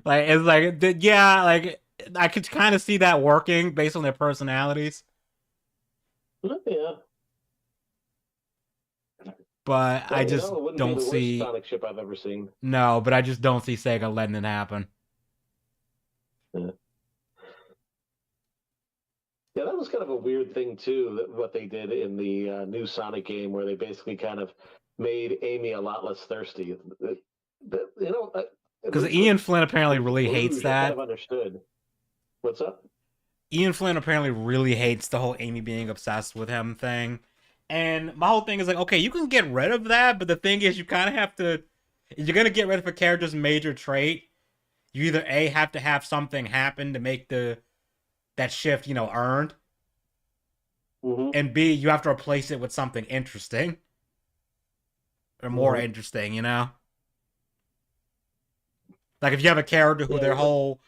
Like, it's like, yeah, like I could kind of see that working based on their personalities. Yeah. but Well, I just it wouldn't be don't the worst see. Sonic ship I've ever seen. No, but I just don't see Sega letting it happen. Yeah. Yeah, that was kind of a weird thing too. What they did in the new Sonic game, where they basically kind of made Amy a lot less thirsty. At Because least Ian Flynn apparently with really hates Rouge, I kind that. of understood. What's up? Ian Flynn apparently really hates the whole Amy being obsessed with him thing. And my whole thing is like, okay, you can get rid of that, but the thing is, you kind of have to. If you're gonna get rid of a character's major trait, you either A, have to have something happen to make that shift, earned, Mm-hmm. and B, you have to replace it with something interesting or more Mm-hmm. interesting. Like if you have a character who their whole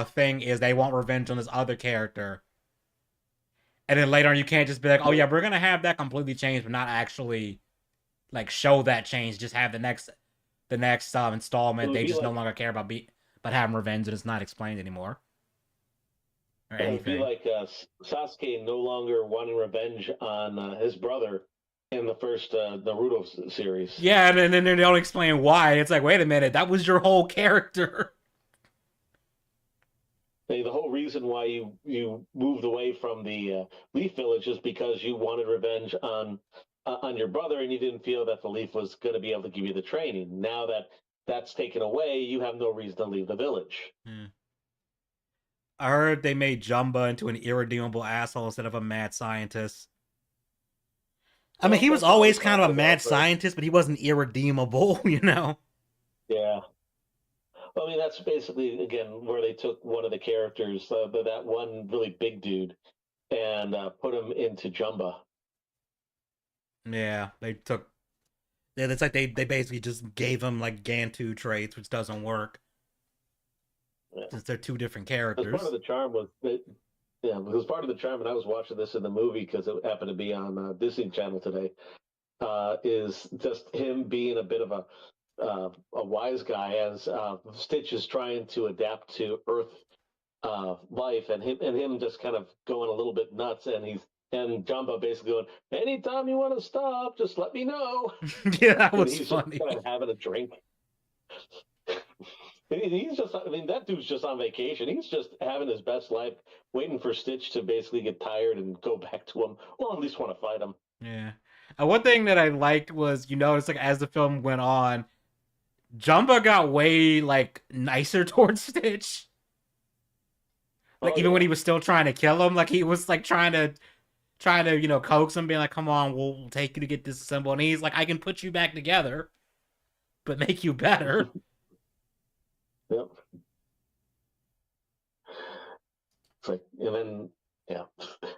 thing is they want revenge on this other character, and then later on you can't just be like, oh yeah, we're gonna have that completely changed, but not actually like show that change. Just have the next installment. They just no longer care about having revenge, and it's not explained anymore or It would be anything. like Sasuke no longer wanting revenge on his brother in the first Naruto series. Yeah, and then they don't explain why. It's like, wait a minute, that was your whole character. The whole reason why you moved away from the Leaf Village is because you wanted revenge on your brother, and you didn't feel that the Leaf was going to be able to give you the training. Now that that's taken away, you have no reason to leave the village. I heard they made Jumba into an irredeemable asshole instead of a mad scientist. I mean, he was always kind of a mad scientist, but he wasn't irredeemable, Yeah. Well, I mean, that's basically, again, where they took one of the characters, that one really big dude, and put him into Jumba. Yeah, they took. Yeah, it's like they basically just gave him like Gantu traits, which doesn't work. Yeah. Since they're two different characters. Part of the charm was that, yeah, it was part of the charm, and I was watching this in the movie because it happened to be on Disney Channel today. Is just him being a bit of a wise guy as Stitch is trying to adapt to Earth life, and him just kind of going a little bit nuts, and Jumbo basically going, anytime you want to stop, just let me know. Yeah, that was he's funny. Just kind of having a drink. He's just, I mean, that dude's just on vacation. He's just having his best life, waiting for Stitch to basically get tired and go back to him, or at least want to fight him. Yeah. One thing that I liked was, notice like as the film went on, Jumba got way like nicer towards Stitch. Like even when he was still trying to kill him, like he was like trying to coax him, being like, "Come on, we'll take you to get disassembled." And he's like, "I can put you back together, but make you better." Yep. It's like, and then and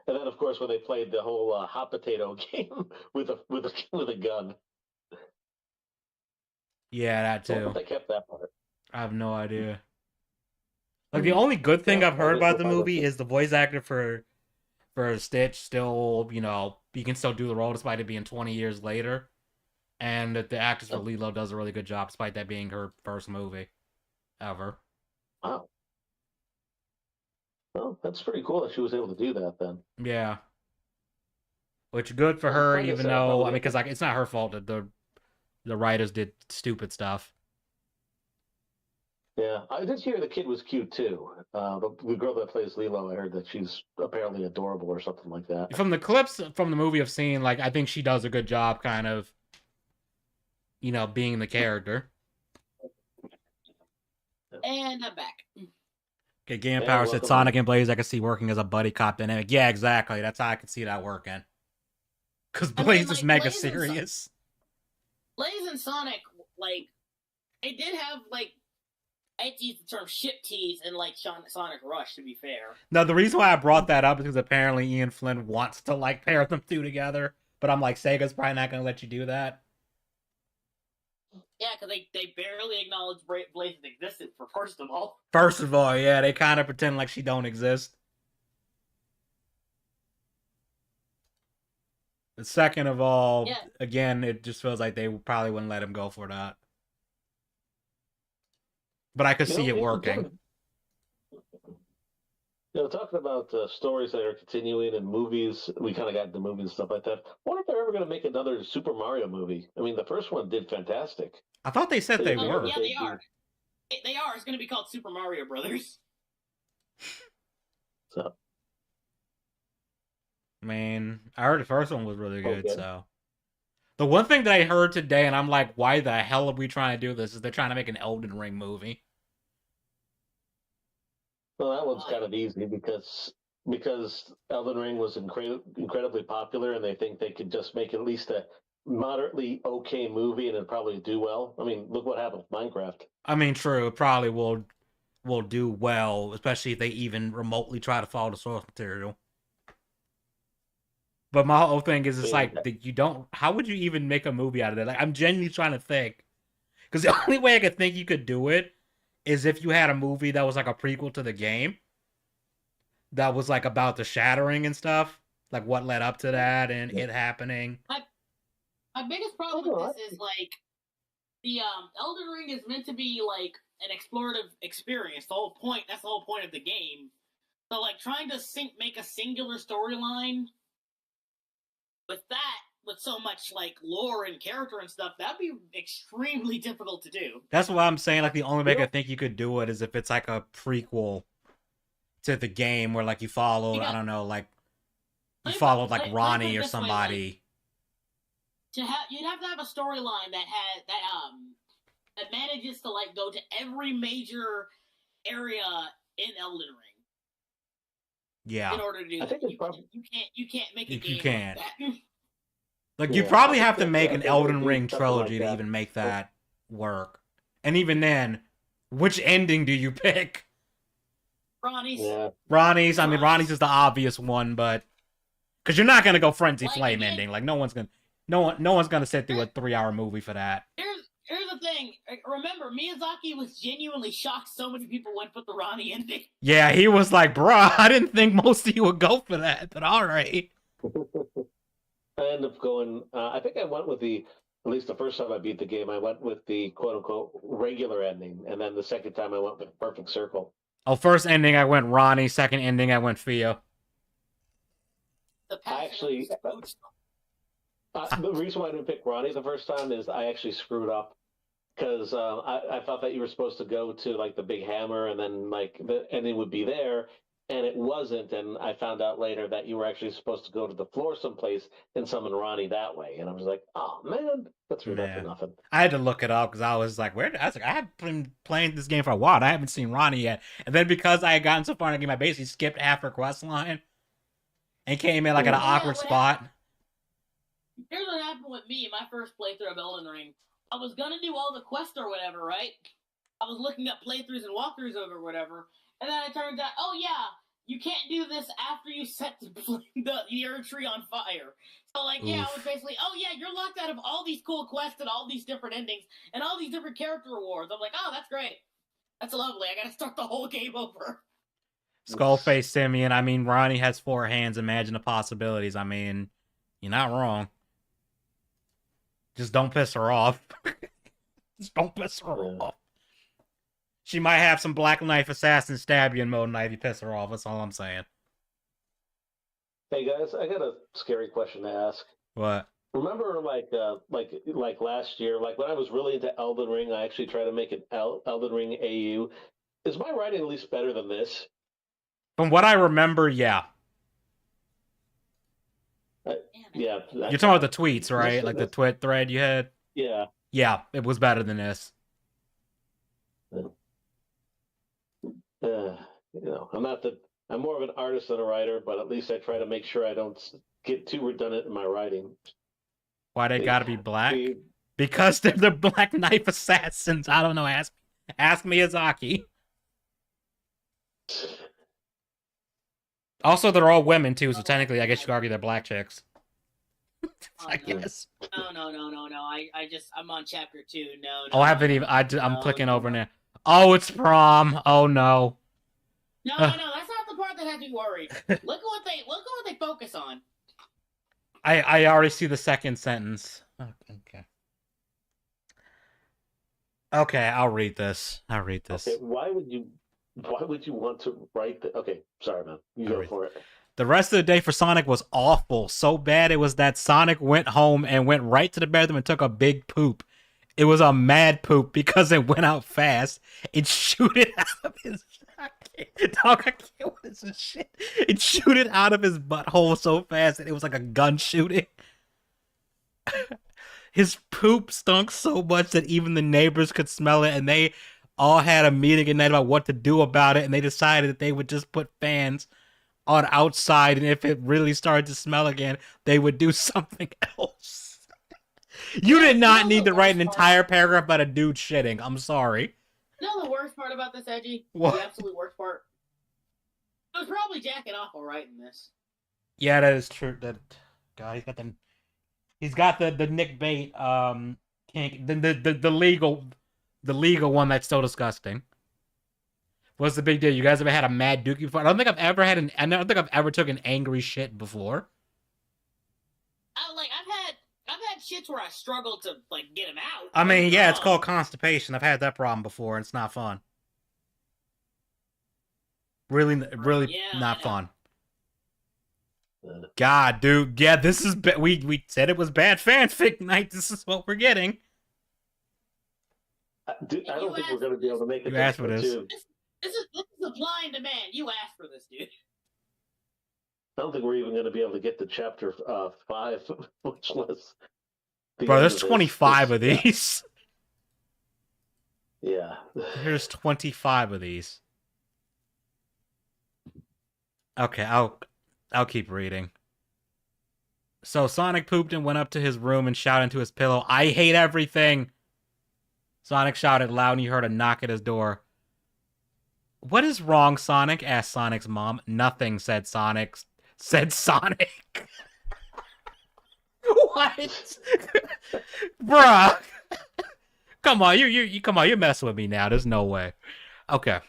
then of course when they played the whole hot potato game with a gun. Yeah, that too. I wonder if they kept that part. I have no idea. Like the only good thing I've heard about the movie is the voice actor for Stitch still, he can still do the role despite it being 20 years later, and that the actress for Lilo does a really good job despite that being her first movie ever. Wow. Well, that's pretty cool that she was able to do that then. Yeah. Which good for her, even though because like it's not her fault that the writers did stupid stuff. Yeah, I did hear the kid was cute too. The girl that plays Lilo, I heard that she's apparently adorable or something like that. From the clips from the movie I've seen, like I think she does a good job, kind of, being the character. And I'm back. Okay, Game Power said Sonic and Blaze I could see working as a buddy cop dynamic. Yeah, exactly. That's how I could see that working. Because Blaze is mega serious. Blaze and Sonic, like, they did have, like, I hate to use the term ship tease in, like, Sonic Rush, to be fair. No, the reason why I brought that up is because apparently Ian Flynn wants to, like, pair them two together. But I'm like, Sega's probably not going to let you do that. Yeah, because they barely acknowledge Blaze's existence, first of all. First of all, yeah, they kind of pretend like she don't exist. The second of all, again, it just feels like they probably wouldn't let him go for that. But I could see it working. talking about stories that are continuing and movies, we kind of got into movies and stuff like that. I wonder if they're ever going to make another Super Mario movie. I mean, the first one did fantastic. I thought they said they were. Yeah, they are. They are. It's going to be called Super Mario Brothers. So, I mean, I heard the first one was really good, so. The one thing that I heard today, and I'm like, why the hell are we trying to do this, is they're trying to make an Elden Ring movie. Well, that one's kind of easy because Elden Ring was incredibly popular, and they think they could just make at least a moderately okay movie, and it'd probably do well. I mean, look what happened with Minecraft. I mean, true, it probably will do well, especially if they even remotely try to follow the source material. But my whole thing is, it's like, you don't. How would you even make a movie out of that? Like, I'm genuinely trying to think, because the only way I could think you could do it is if you had a movie that was like a prequel to the game, that was like about the shattering and stuff, like what led up to that and it happening. My biggest problem with this is like the Elden Ring is meant to be like an explorative experience. That's the whole point of the game. So like trying to make a singular storyline with so much like lore and character and stuff, that'd be extremely difficult to do. That's what I'm saying. Like the only way I think you could do it is if it's like a prequel to the game where like you follow, I don't know, like you followed like Ronnie or somebody. You'd have to have a storyline that manages to like go to every major area in Elden Ring. Yeah. In order to do that, you can't make a game you can't. like that. Like you probably have to make an Elden Ring trilogy to even make that work. And even then, which ending do you pick? Ronnie's. Yeah. Ronnie's. I mean, Ronnie's is the obvious one, but because you're not gonna go Frenzy Flame ending. Like no one's gonna sit through a 3-hour movie for that. Here's the thing. Remember, Miyazaki was genuinely shocked so many people went for the Ronnie ending. Yeah, he was like, bruh, I didn't think most of you would go for that, but all right. I ended up going, I think I went with at least the first time I beat the game, I went with the quote-unquote regular ending, and then the second time I went with Perfect Circle. Oh, first ending I went Ronnie, second ending I went Theo. I actually... the reason why I didn't pick Ronnie the first time is I actually screwed up. Because I thought that you were supposed to go to like the big hammer and then like the ending would be there, and it wasn't. And I found out later that you were actually supposed to go to the floor someplace and summon Ronnie that way. And I was like, oh man, that's for nothing. I had to look it up because I was like, I have been playing this game for a while. And I haven't seen Ronnie yet. And then because I had gotten so far in the game, I basically skipped half her quest line and came in like at an awkward spot. Here's what happened with me in my first playthrough of Elden Ring. I was gonna do all the quests or whatever, right? I was looking up playthroughs and walkthroughs of it or whatever, and then it turns out, oh yeah, you can't do this after you set the Erd Tree on fire. So like, yeah, I was basically, oh yeah, you're locked out of all these cool quests and all these different endings and all these different character rewards. I'm like, oh, that's great. That's lovely. I gotta start the whole game over. Skullface Simeon, I mean, Ronnie has 4 hands. Imagine the possibilities. I mean, you're not wrong. Just don't piss her off. Just don't piss her off. She might have some Black Knife Assassin stab you in Mode Knight if you piss her off. That's all I'm saying. Hey guys, I got a scary question to ask. What? Remember, like last year, like when I was really into Elden Ring, I actually tried to make an Elden Ring AU. Is my writing at least better than this? From what I remember, yeah. Yeah. You're talking about the tweets, right? Like the twit thread you had? Yeah. Yeah, it was better than this. I'm more of an artist than a writer, but at least I try to make sure I don't get too redundant in my writing. Why they gotta be black? Because they're the Black Knife Assassins. I don't know. Ask Miyazaki. Also, they're all women too, so technically, I guess you could argue they're black chicks. I guess. No. I'm on chapter 2. No. Oh, I haven't even. I'm clicking over now. Oh, it's prom. Oh no. No, that's not the part that has me worried. Look at what they focus on. I already see the second sentence. Okay, I'll read this. Okay, why would you Why would you want to write that? Okay, sorry, man. You go for it. The rest of the day for Sonic was awful. So bad it was that Sonic went home and went right to the bathroom and took a big poop. It was a mad poop because it went out fast. It shooted out of his... Dog, I can't. What is this shit? It shooted out of his butthole so fast that it was like a gun shooting. His poop stunk so much that even the neighbors could smell it, and they all had a meeting at night about what to do about it, and they decided that they would just put fans on outside, and if it really started to smell again, they would do something else. You did not need to write an entire paragraph about a dude shitting. I'm sorry. You know the worst part about this, Edgy? What? The absolute worst part? I was probably jacking off while writing this. Yeah, that is true. That God, he's got the Nick Bate kink, the legal one that's so disgusting. What's the big deal? You guys ever had a mad dookie before? I don't think I've ever took an angry shit before. I've had shits where I struggled to like get them out. I mean, yeah, it's called constipation. I've had that problem before, and it's not fun. Really not fun. God, dude, yeah, this is we said it was bad fanfic night. This is what we're getting. I don't think we're going to be able to make it. You asked for this. This is a blind demand. You asked for this, dude. I don't think we're even going to be able to get to chapter 5, much less. Bro, there's 25 of these. Yeah. There's 25 of these. Okay, I'll keep reading. So Sonic pooped and went up to his room and shouted into his pillow, "I hate everything!" Sonic shouted loud and he heard a knock at his door. "What is wrong, Sonic?" asked Sonic's mom. "Nothing," said Sonic. What? Bruh. Come on, you're messing with me now. There's no way. Okay,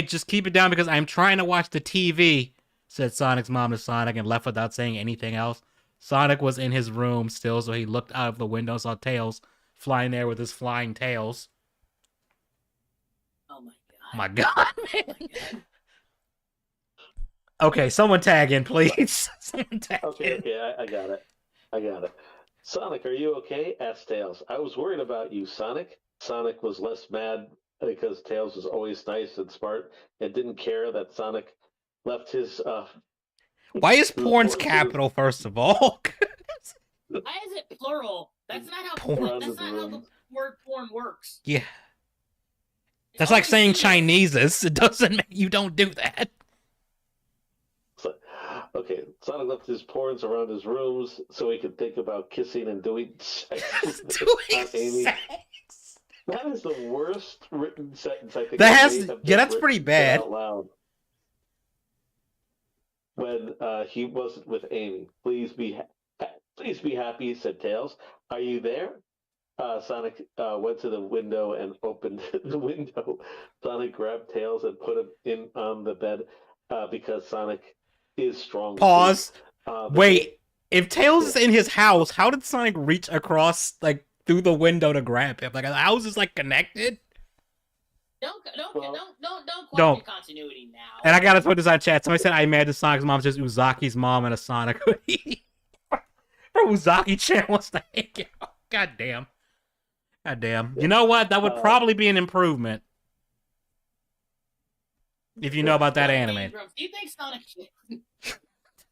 just keep it down because I'm trying to watch the TV, said Sonic's mom to Sonic and left without saying anything else. Sonic was in his room still, so he looked out of the window and saw Tails flying there with his flying tails. Oh my god. My god, man. Oh my god. Okay, someone tag in, please. Someone tag in. Okay, I got it. Sonic, are you okay? Asked Tails. I was worried about you, Sonic. Sonic was less mad because Tails was always nice and smart and didn't care that Sonic left his... Why is porn's capital, first of all? Why is it plural? That's not how the word porn works. Yeah. That's like saying Chineses. It doesn't mean you don't do that. Okay, Sonic left his porns around his rooms so he could think about kissing and doing sex. Sex. That is the worst written sentence I think. That's pretty bad. Out loud. When he wasn't with Amy, please be happy, said Tails. Are you there? Sonic went to the window and opened the window. Sonic grabbed Tails and put him in on the bed because Sonic is strong. Pause. Wait, if Tails is in his house, how did Sonic reach across like through the window to grab him? Like the house is like connected. Don't question continuity now. And I gotta put this on chat. Somebody said I imagine Sonic's mom just Uzaki's mom in a Sonic hoodie. Bro, Uzaki-chan wants to hang out. God damn. You know what? That would probably be an improvement. If you know about that anime. Do you think Sonic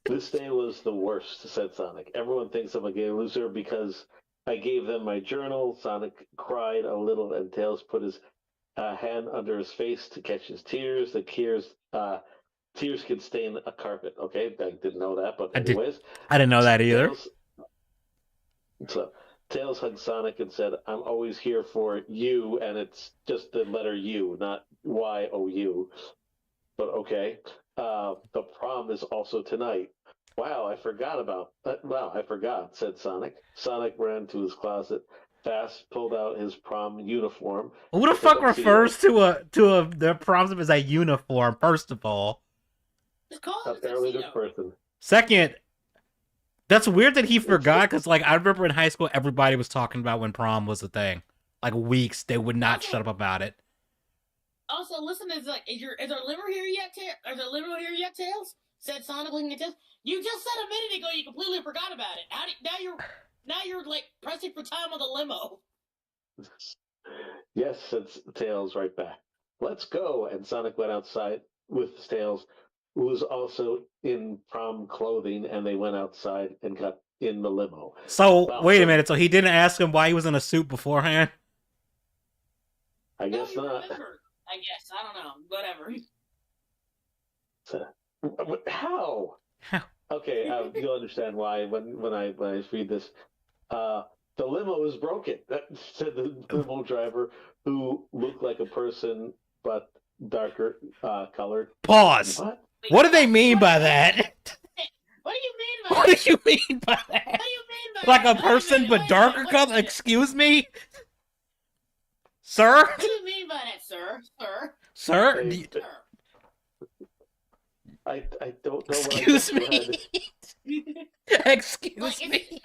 This day was the worst, said Sonic. Everyone thinks I'm a gay loser because I gave them my journal. Sonic cried a little and Tails put his hand under his face to catch his tears. The tears could stain a carpet. Okay, I didn't know that, but anyways. I didn't know that either. Tails hugged Sonic and said, I'm always here for you, and it's just the letter U, not Y-O-U. But okay. The prom is also tonight. Wow, I forgot, said Sonic. Sonic ran to his closet fast, pulled out his prom uniform. Who the fuck refers to the prom as a uniform, first of all? Apparently this person. Second, that's weird that he forgot, because like I remember in high school everybody was talking about when prom was a thing. Like weeks, they would not shut up about it. Also, listen, is there liver here yet? Is there liver here yet, Tails? Said Sonic looking at Tails. You just said a minute ago you completely forgot about it. Now you're like pressing for time on the limo. Yes, said Tails right back. Let's go. And Sonic went outside with Tails, who was also in prom clothing, and they went outside and got in the limo. So, wait a minute. So he didn't ask him why he was in a suit beforehand? I guess not. Remember. I guess. I don't know. Whatever. How? Okay, you'll understand why when I read this. The limo is broken. That said the limo driver, who looked like a person but darker colored. Pause. What do they mean by that? What do you mean by that? What do you mean by that? What do you mean by like that? a person but darker color? Excuse me? Sir? What do you mean by that, sir? Sir? I don't know. Excuse me. Excuse me.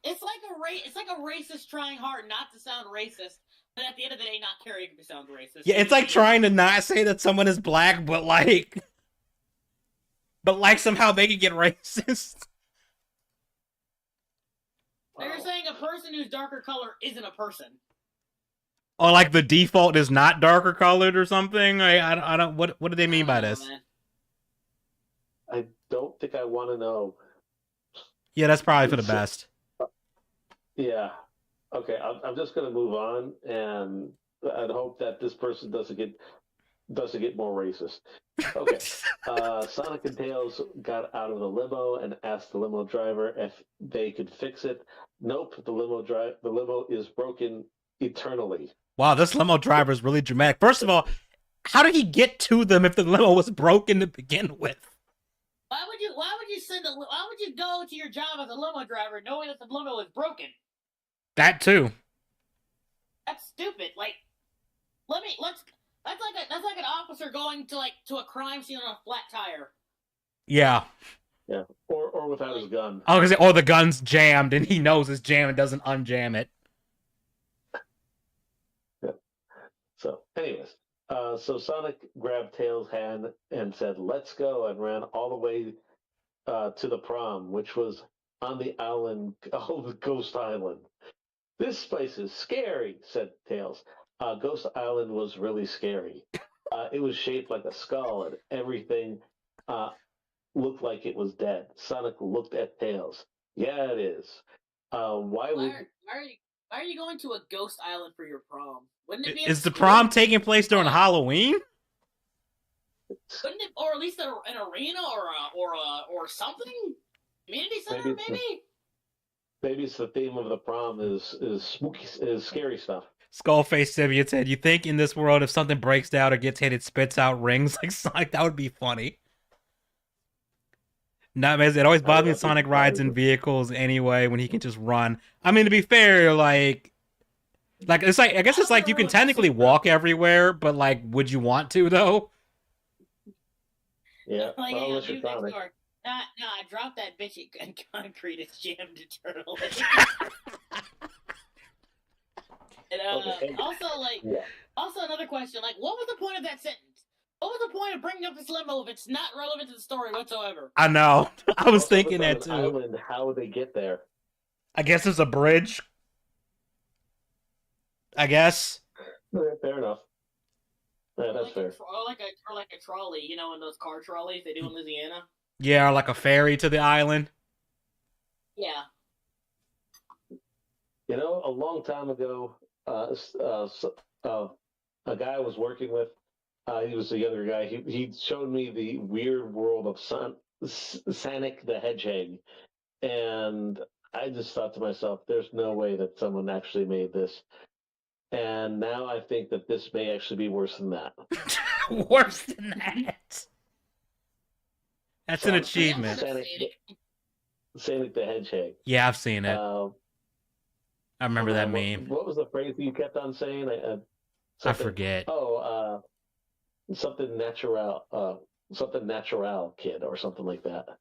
It's like a racist trying hard not to sound racist, but at the end of the day, not caring if it sounds racist. Yeah, it's like trying to not say that someone is black, but somehow they can get racist. They're saying a person who's darker color isn't a person. Or like the default is not darker colored or something. I don't. What do they mean by this? Man. I don't think I want to know. Yeah, that's probably for the best. Yeah. Okay, I'm just gonna move on, and I'd hope that this person doesn't get more racist. Okay. Sonic and Tails got out of the limo and asked the limo driver if they could fix it. Nope, the limo is broken eternally. Wow, this limo driver is really dramatic. First of all, how did he get to them if the limo was broken to begin with? Why would you go to your job as a limo driver knowing that the limo is broken? That too. That's stupid. Like, that's like an officer going to a crime scene on a flat tire. Yeah. Yeah. Or without his gun. I was gonna say, or the gun's jammed and he knows it's jammed and doesn't unjam it. Yeah. So, anyways, so Sonic grabbed Tails' hand and said, "Let's go," and ran all the way to the prom, which was on the island called Ghost Island. "This place is scary," said Tails. Ghost Island was really scary. It was shaped like a skull, and everything looked like it was dead. Sonic looked at Tails. "Yeah, it is. Why are you going to a ghost island for your prom? Wouldn't it be? Is the prom taking place during Halloween? Wouldn't it, or at least an arena or something? Community center, maybe. Maybe it's the theme of the prom is spooky, is scary stuff. Skullface Sibian said, "You think in this world, if something breaks down or gets hit, it spits out rings like Sonic? That would be funny." Nah, man, it always bothers me Sonic rides in vehicles anyway when he can just run. I mean, to be fair, like it's like I guess it's like you can technically walk everywhere, but like, would you want to though? Yeah, unless you're Sonic. Nah, drop that bitch in concrete. It's jammed eternally. And also another question, like, what was the point of that sentence? What was the point of bringing up this limo if it's not relevant to the story whatsoever? I know. I was thinking that too. Island, how would they get there? I guess there's a bridge. I guess. Fair enough. Yeah, that's fair. Or like a trolley, you know, in those car trolleys they do in Louisiana. Yeah, or like a ferry to the island. Yeah. You know, a long time ago, a guy I was working with, he was a younger guy. He showed me the weird world of Sonic the Hedgehog, and I just thought to myself, "There's no way that someone actually made this." And now I think that this may actually be worse than that. Worse than that. That's an achievement. Sonic the Hedgehog. Yeah, I've seen it. I remember that meme. What was the phrase you kept on saying? I forget. Oh, something natural kid or something like that.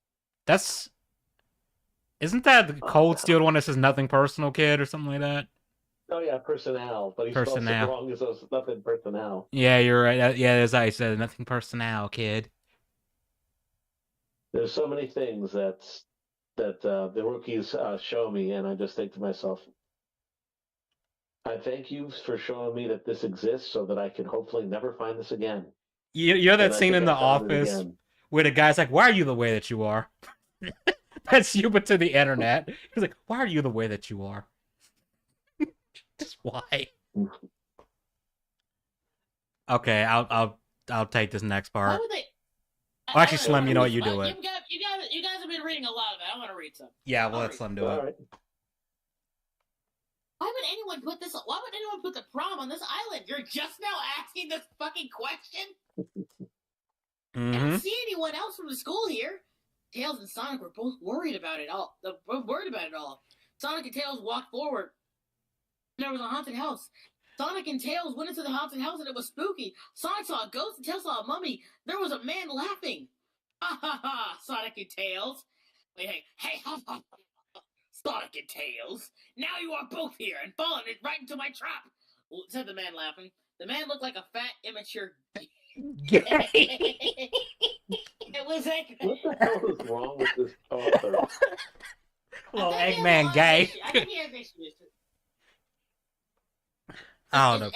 Isn't that the Cold Steel one that says nothing personal kid or something like that? Oh yeah, personnel, but he spells it Personnel. wrong, so it's nothing personnel. Yeah, you're right. Yeah, as I said, nothing personnel, kid. There's so many things that the rookies show me, and I just think to myself, I thank you for showing me that this exists, so that I can hopefully never find this again. You're that And I scene think in I The found it Office again. where the guy's like, "Why are you the way that you are?" That's you, but to the internet. He's like, "Why are you the way that you are?" Just why? Okay, I'll take this next Why part. would they? Well, actually, Slim, you know what, you do it. You guys have been reading a lot of it. I want to read some. Yeah, we'll let Slim do it. All right. Why would anyone put this? Why would anyone put the prom on this island? You're just now asking this fucking question. I don't see anyone else from the school here. Tails and Sonic were both worried about it all. Sonic and Tails walked forward. There was a haunted house. Sonic and Tails went into the haunted house and it was spooky. Sonic saw a ghost and Tails saw a mummy. There was a man laughing. Ha ha ha! Sonic and Tails. Wait, hey, ha ha! Sonic and Tails. Now you are both here and fallen right into my trap. Said the man laughing. The man looked like a fat, immature. It was like. What the hell is wrong with this author? Well, Eggman gay. I think he has issues. I don't know.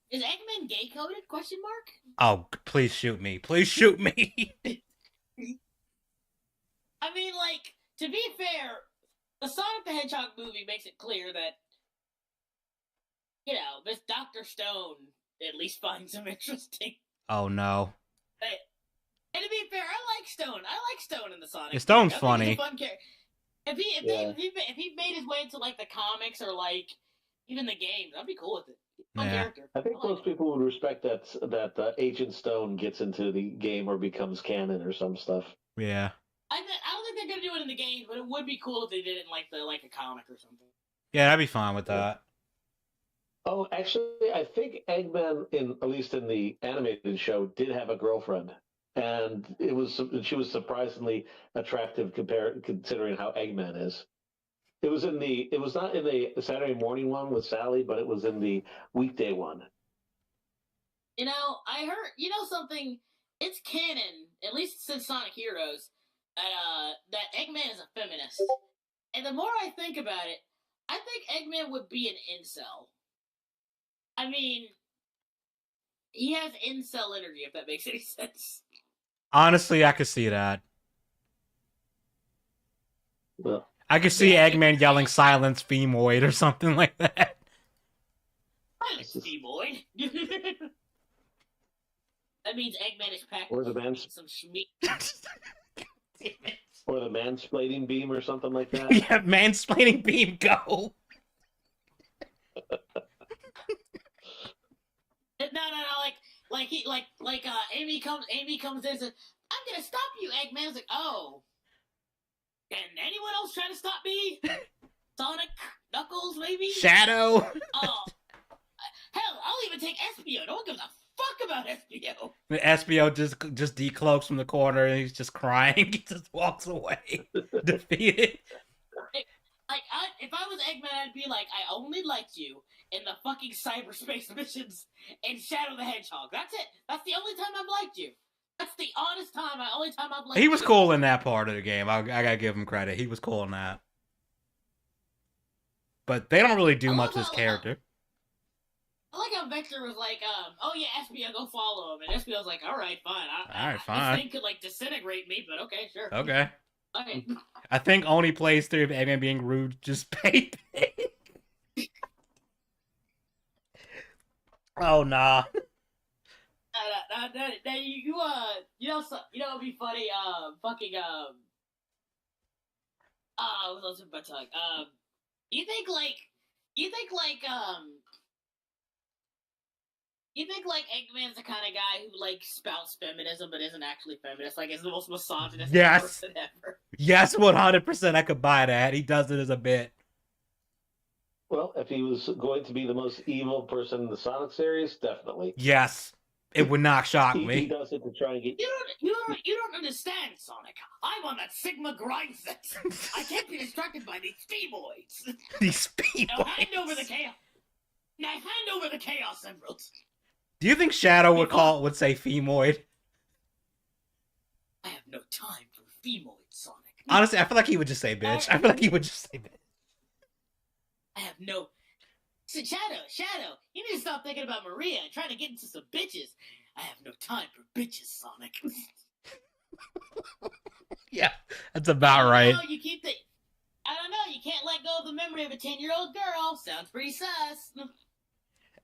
Is Eggman gay coded? Question mark. Oh, please shoot me! Please shoot me! I mean, like, to be fair, the Sonic the Hedgehog movie makes it clear that, you know, this Dr. Stone at least finds him interesting. Oh no. And to be fair, I like Stone in the Sonic. Yeah, Stone's movie. funny. He's a fun character. If he made his way into like the comics or like even the games, I'd be cool with it. Fun character. I think most people would respect that Agent Stone gets into the game or becomes canon or some stuff. Yeah. I don't think they're gonna do it in the games, but it would be cool if they did it in like a comic or something. Yeah, I'd be fine with that. Oh, actually, I think Eggman, at least in the animated show, did have a girlfriend, and she was surprisingly attractive considering how Eggman is. It was not in the Saturday morning one with Sally, but it was in the weekday one. You know, I heard something. It's canon, at least since Sonic Heroes, that Eggman is a feminist. And the more I think about it, I think Eggman would be an incel. I mean, he has incel energy, if that makes any sense. Honestly, I could see that. Well, I could see Eggman yelling "Silence, Femoid" or something like that. Silence, Femoid. That means Eggman is packed or the some schmeat. or the mansplaining beam or something like that. Yeah, mansplaining beam, go. No, Amy comes in and says, "I'm gonna stop you, Eggman." I was like, "Oh, can anyone else try to stop me? Sonic, Knuckles, maybe? Shadow." Oh, hell, I'll even take Espio. No one gives a fuck about Espio. The Espio just decloaks from the corner and he's just crying. He just walks away, defeated. If I was Eggman, I'd be like, I only liked you in the fucking cyberspace missions in Shadow the Hedgehog. That's it. That's the only time I've liked you. That's the honest only time I've liked you. He was cool in that part of the game. I gotta give him credit. He was cool in that. But they don't really do much with his character. I like how Vector was like, oh yeah, Espio, go follow him. And Espio was like, alright, fine. Fine. This thing could, like, disintegrate me, but okay, sure. Okay. Okay. I think only plays through of Eggman being rude, just paid. Oh, nah. You know, it'd be funny, what was my tongue? You think Eggman's the kind of guy who, like, spouts feminism but isn't actually feminist? Like, is the most misogynistic person ever. Yes, 100% I could buy that. He does it as a bit. Well, if he was going to be the most evil person in the Sonic series, definitely. Yes. It would not shock He me. does it to try and get. You don't understand, Sonic. I'm on that Sigma grind set. I can't be distracted by these feeboids. These people. Now hand over the chaos. Now hand over the Chaos Emeralds. Do you think Shadow would say femoid? I have no time for femoids, Sonic. Honestly, I feel like he would just say bitch. I feel like he would just say bitch. I have no. Shadow, you need to stop thinking about Maria and trying to get into some bitches. I have no time for bitches, Sonic. Yeah, that's about right. I don't know, you can't let go of the memory of a 10-year-old girl. Sounds pretty sus.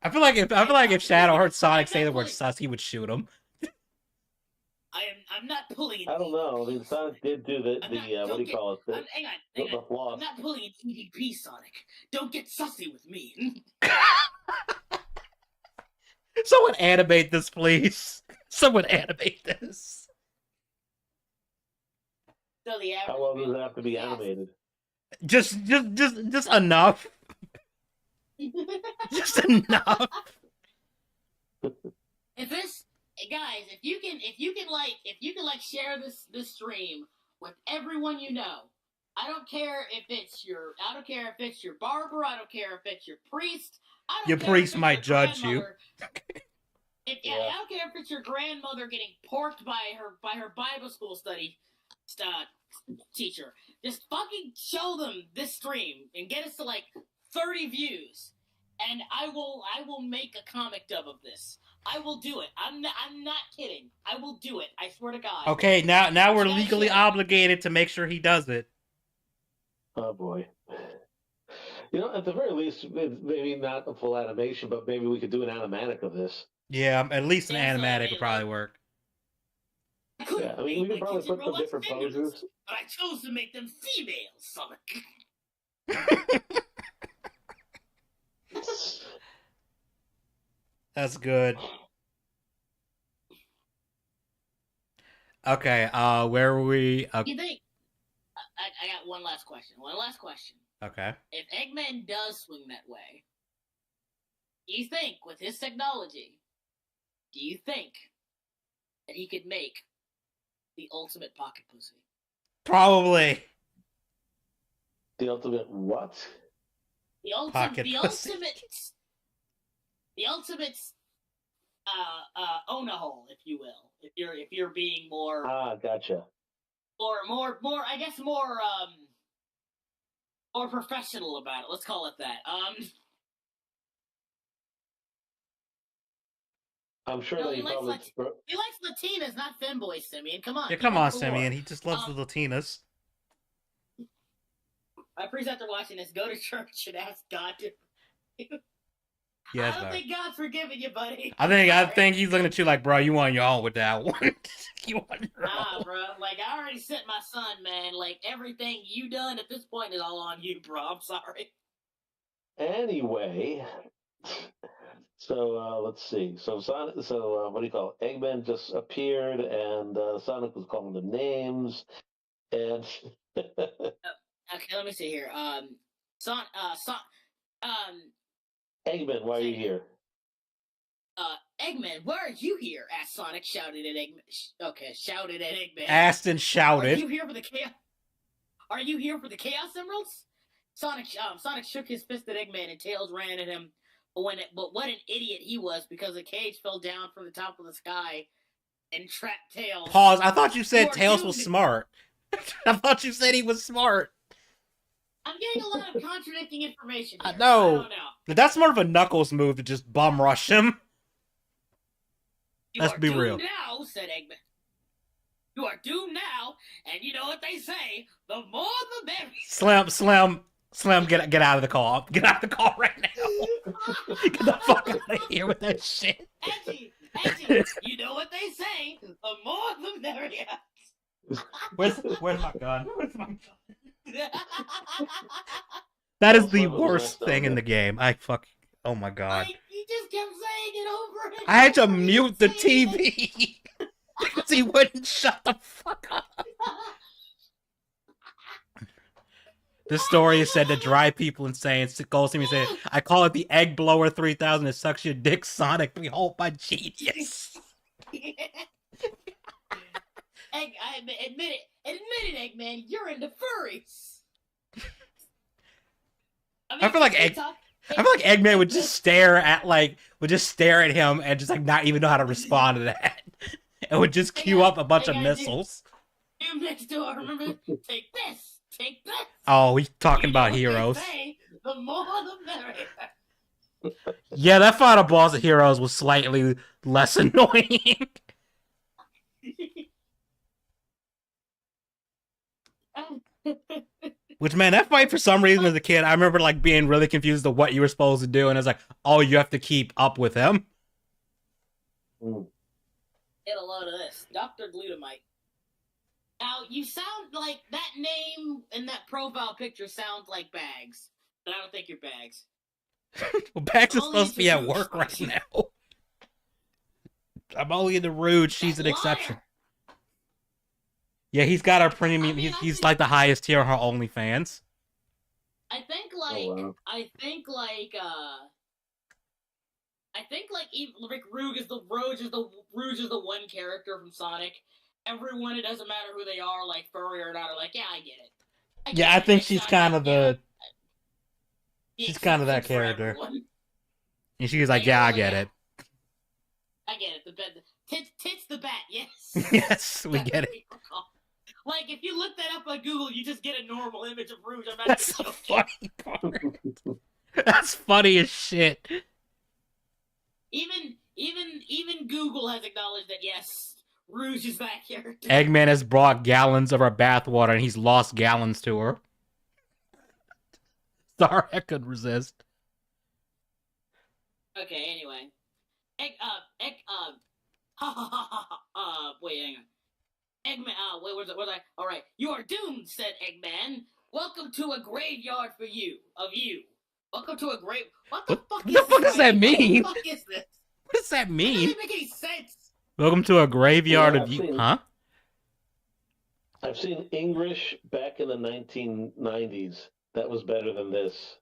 I feel like if Shadow heard Sonic say the word sus, he would shoot him. I'm not pulling it. I don't know. I mean, Sonic did do the what do you call it? Hang on. The floss. I'm not pulling an EVP, Sonic. Don't get sussy with me. Someone animate this, please. Someone animate this. So the How well does it have to be animated? Just enough. Just enough. Guys, if you can share this stream with everyone you know. I don't care if it's your barber. I don't care if it's your priest. Your priest might judge you. I don't care if it's your grandmother getting porked by her Bible school study teacher. Just fucking show them this stream and get us to like 30 views, and I will make a comic dub of this. I will do it. I'm not kidding. I will do it. I swear to God. Okay, now we're legally obligated to make sure he does it. Oh boy. You know, at the very least, maybe not a full animation, but maybe we could do an animatic of this. Yeah, at least an animatic would probably work. Yeah, I mean, we could probably put some different poses. But I chose to make them females, Sonic. That's good. Okay, where were we? You think? I got one last question. Okay. If Eggman does swing that way, do you think, with his technology, do you think that he could make the ultimate pocket pussy? Probably. The ultimate what? The ultimate own a hole, if you will. If you're being more gotcha. Or more I guess more professional about it. Let's call it that. I'm sure that he likes Latinas, not femboys, Simeon. Come on. Yeah, come on, Simeon. He just loves the Latinas. My priest, after watching this, go to church and ask God to. Yes, I don't think God's forgiving you, buddy. I think he's looking at you like, bro, you on your own with that one. You on your own. Bro. Like, I already sent my son, man. Like, everything you done at this point is all on you, bro. I'm sorry. Anyway, so let's see. So Sonic. So what do you call it? Eggman just appeared, and Sonic was calling them names, and. Okay, let me see here. Eggman, why are you here? Eggman, why are you here? Asked Sonic, shouted at Eggman. Shouted at Eggman. Asked and shouted. Are you here for the chaos? Are you here for the Chaos Emeralds? Sonic shook his fist at Eggman, and Tails ran at him. But what an idiot he was, because a cage fell down from the top of the sky and trapped Tails. Pause. I thought you said Tails was smart. I thought you said he was smart. I'm getting a lot of contradicting information here. I know. I don't know. But that's more of a Knuckles move to just bum rush him. Let's be real. Now, said Eggman. You are doomed now, and you know what they say: the more the merrier. Slim, get out of the call. Get out of the call right now. Get the fuck out of here with that shit. Edgy, you know what they say: the more the merrier. Where's my gun? Where's my gun? That is the worst thing in the game. Oh my god. He just kept saying it over and over. I had to mute the TV because he wouldn't shut the fuck up. This story is said to drive people insane. Goldstein said, I call it the Egg Blower 3000. It sucks your dick, Sonic. Behold my genius. Egg, admit it, Eggman. You're into furries. I feel like Eggman would just stare at him and just like not even know how to respond to that, and would just queue up a bunch of missiles. You next door, remember? Take this. Oh, he's talking about heroes. Say, the more the merrier. Yeah, that final boss of Heroes was slightly less annoying. Which, man, that fight for some reason as a kid, I remember like being really confused of what you were supposed to do, and it's like, oh, you have to keep up with him. Get a load of this, Dr. Glutamite. Now you sound like that name and that profile picture sounds like Bags, but I don't think you're Bags. Well, Bags is supposed to be at work right now. I'm only in the Rouge. She's an exception. Yeah, he's got our premium. He's like the highest tier on her OnlyFans. I think Rouge is the one character from Sonic. Everyone, it doesn't matter who they are, like furry or not, are like, yeah, I get it. I think she's kind of she's kind of that character. And she's like, yeah, I get it. I get it. Tits the bat, yes. Yes, we get it. Like, if you look that up on Google, you just get a normal image of Rouge. That's the funny part. That's funny as shit. Even Google has acknowledged that, yes, Rouge is that character. Eggman has brought gallons of her bathwater, and he's lost gallons to her. Sorry, I couldn't resist. Okay, anyway. Wait, hang on. Eggman, wait, where's I? Alright, you are doomed, said Eggman. Welcome to a graveyard for you. Welcome to a grave. What the fuck does that mean? What the fuck is this? What does that mean? It doesn't make any sense. Welcome to a graveyard of you, huh? I've seen English back in the 1990s. That was better than this.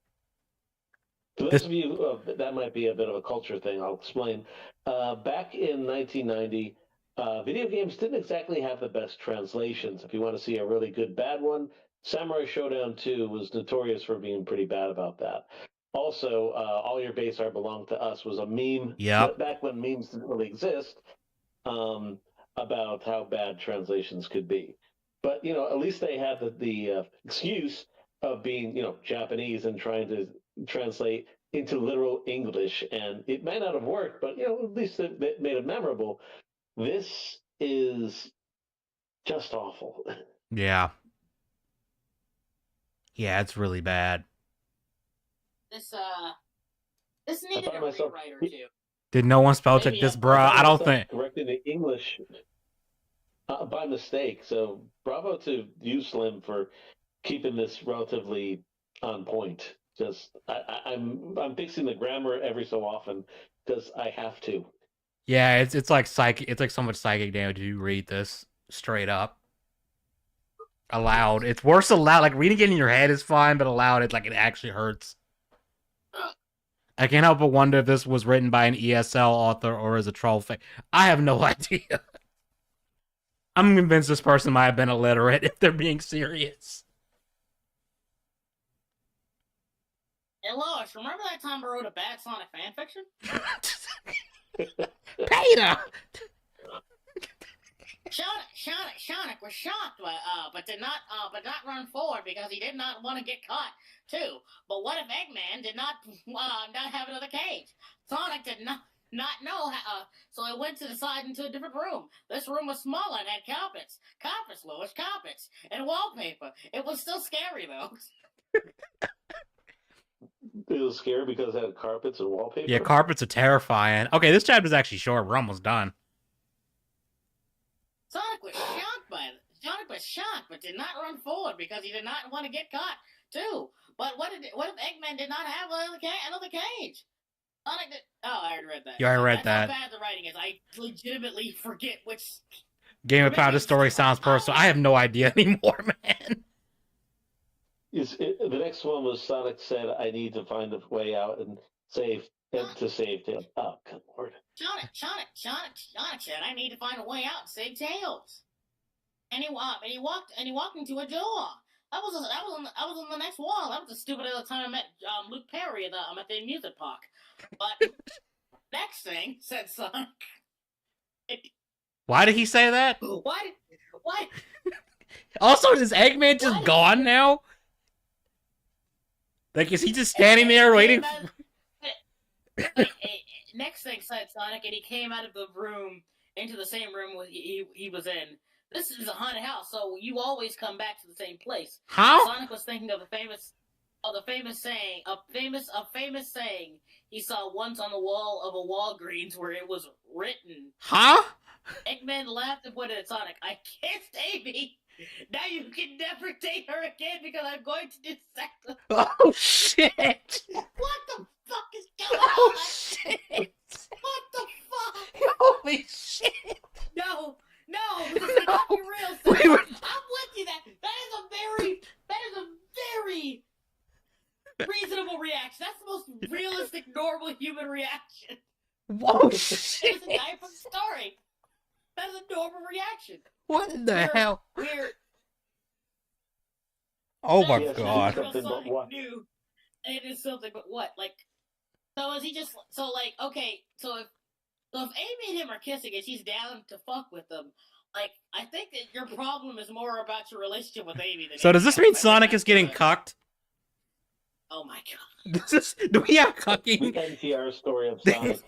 For those of you, that might be a bit of a culture thing. I'll explain. Back in 1990, video games didn't exactly have the best translations. If you want to see a really good bad one, Samurai Showdown 2 was notorious for being pretty bad about that. Also, All Your Base Art Belong to Us was a meme. Yep. Back when memes didn't really exist, about how bad translations could be. But, at least they had the excuse of being, Japanese and trying to translate into literal English. And it might not have worked, but, at least it made it memorable. This is just awful. Yeah. Yeah, it's really bad. This needed a rewrite or two. Did no one spell check this, bruh? I don't think. Corrected the English by mistake. So bravo to you, Slim, for keeping this relatively on point. Just I'm fixing the grammar every so often because I have to. Yeah, it's like psychic. It's like so much psychic damage. You read this straight up aloud. It's worse aloud. Like reading it in your head is fine, but aloud, it actually hurts. I can't help but wonder if this was written by an ESL author or as a troll fake. I have no idea. I'm convinced this person might have been illiterate if they're being serious. Hey, Lois, remember that time I wrote a bad Sonic fanfiction? Peter! Sonic was shocked, but did not run forward because he did not want to get caught too. But what if Eggman did not have another cage? Sonic did not know, so I went to the side into a different room. This room was smaller and had carpets, Lois, carpets, and wallpaper. It was still scary though. It was scary because it had carpets and wallpaper. Yeah, carpets are terrifying. Okay, this chapter's actually short. We're almost done. Sonic was shocked, but did not run forward because he did not want to get caught too. But what if Eggman did not have another cage? Sonic did. Oh, I already read that. Yeah, I read That's that. how bad the writing is. I legitimately forget which. Game of Power, this story sounds personal. I have no idea anymore, man. The next one was Sonic said, I need to find a way out and save And to save Tails. Oh, good lord. Sonic said, I need to find a way out and save Tails. And he walked into a door. I was on the next wall. That was the stupid other time I met Luke Perry at the amusement park. But next thing, said Sonic. Why did he say that? Why? Also, is Eggman just gone now? Like, is he just standing there waiting? Next thing, said Sonic, and he came out of the room into the same room he was in. This is a haunted house, so you always come back to the same place. How? Sonic was thinking of a famous saying he saw once on the wall of a Walgreens where it was written. Huh? Eggman laughed and pointed at Sonic. I kissed Amy. Now you can never date her again because I'm going to do sex. Oh shit! What the fuck is going Oh on? shit! What the fuck? Holy shit! No, this is not real. I'm with you. That is a very reasonable reaction. That's the most realistic, normal human reaction. Whoa shit! It's a guy from Starry. That is a normal reaction. What in the hell? We're Oh my Yes, god! something but what? New. It is something but what? Like, so is he just okay? So if Amy and him are kissing and she's down to fuck with them, like, I think that your problem is more about your relationship with Amy than. So does this mean Sonic is getting cucked? Oh my god! Do we have The cucking? NTR story of Sonic.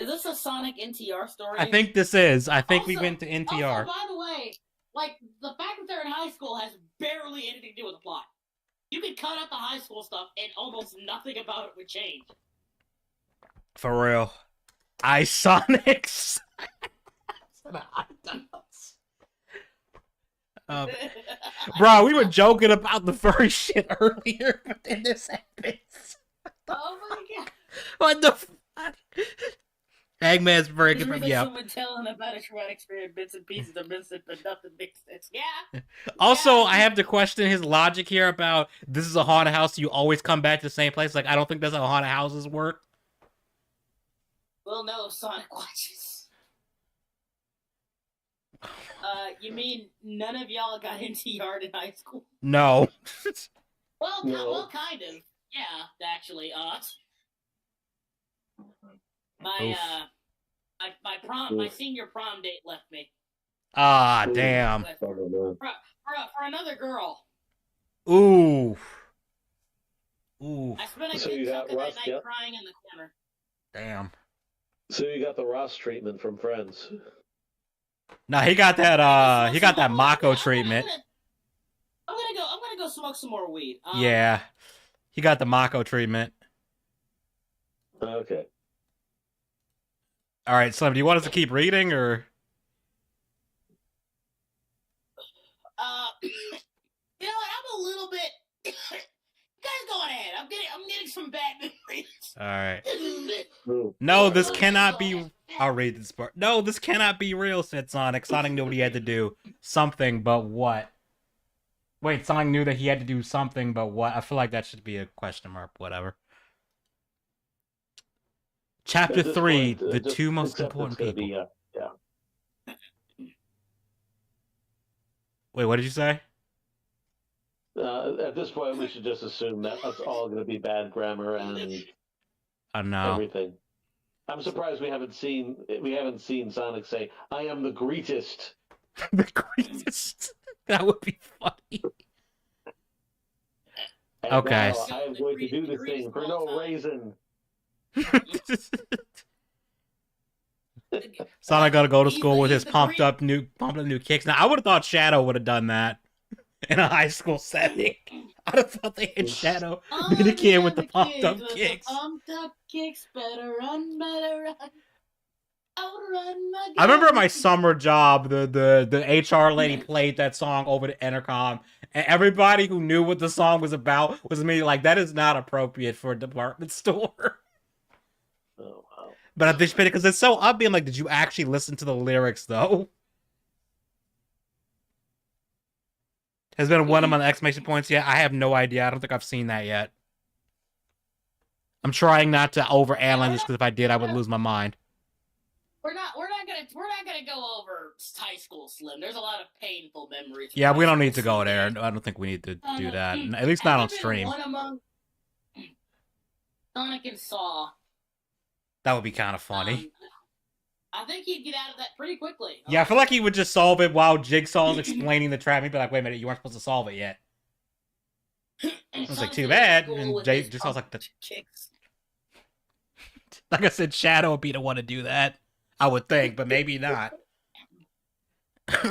Is this a Sonic NTR story? I think this is. I think we Also- went to NTR. Also, by the way, like, the fact that they're in high school has barely anything to do with the plot. You could cut out the high school stuff and almost nothing about it would change. For real. Sonics. Bro, we were joking about the furry shit earlier, but then this happens. Oh my god. What the fuck? Eggman's breaking from yeah. Someone telling about a traumatic experience, bits and pieces of innocent, but nothing makes sense. Yeah. Also, Yeah. I have to question his logic here about this is a haunted house, so you always come back to the same place. Like, I don't think that's how haunted houses work. Well, no, Sonic watches. You mean none of y'all got into yard in high school? No. Well, No. well, kind of. Yeah, actually. My my senior prom date left me Ah, damn. Oh, no. for another girl. Ooh. I spent a So good you got chunk of that Russ, night yep. crying in the corner. Damn. So you got the Ross treatment from Friends. No, he got that. He got that Mako I'm treatment. gonna go smoke some more weed. Yeah, he got the Mako treatment. Okay. All right, Slim, do you want us to keep reading or? You know what? I'm a little bit. You guys go ahead. I'm getting some bad memories. All right. Ooh. No, this cannot be. I'll read this part. No, this cannot be real, said Sonic. Sonic knew what he had to do. Something, but what? Wait, Sonic knew that he had to do something, but what? I feel like that should be a question mark. Whatever. Chapter At this 3, point, the just two most accept important it's gonna people. be, yeah. Wait, what did you say? At this point, we should just assume that it's all going to be bad grammar and No. everything. I'm surprised we haven't seen Sonic say, "I am the greatest." The greatest. That would be funny. And Okay. now I am going to do this thing for no reason. Sonic gotta go to school with his pumped up new kicks. Now I would have thought Shadow would have done that in a high school setting. I'd have thought they had Shadow be the kid with the pumped up kicks. Pumped up kicks, better run, outrun my. I remember at my summer job, the HR lady played that song over the intercom, and everybody who knew what the song was about was immediately like, "That is not appropriate for a department store." Oh, wow. But at this because it's so upbeat, I'm like, did you actually listen to the lyrics though? Has been one of my exclamation points yet? I have no idea. I don't think I've seen that yet. I'm trying not to overanalyze this because if I did, I would lose my mind. We're not gonna go over high school, Slim. There's a lot of painful memories. Yeah, we don't need to go there. I don't think we need to do that. At least not on stream. One among Sonic and Saw. That would be kind of funny. I think he'd get out of that pretty quickly. Yeah, I feel like he would just solve it while Jigsaw's explaining the trap. He'd be like, "Wait a minute, you weren't supposed to solve it yet." I was like, "Too bad." And Jigsaw's like, like I said, Shadow would be the one to do that. I would think, but maybe not. Who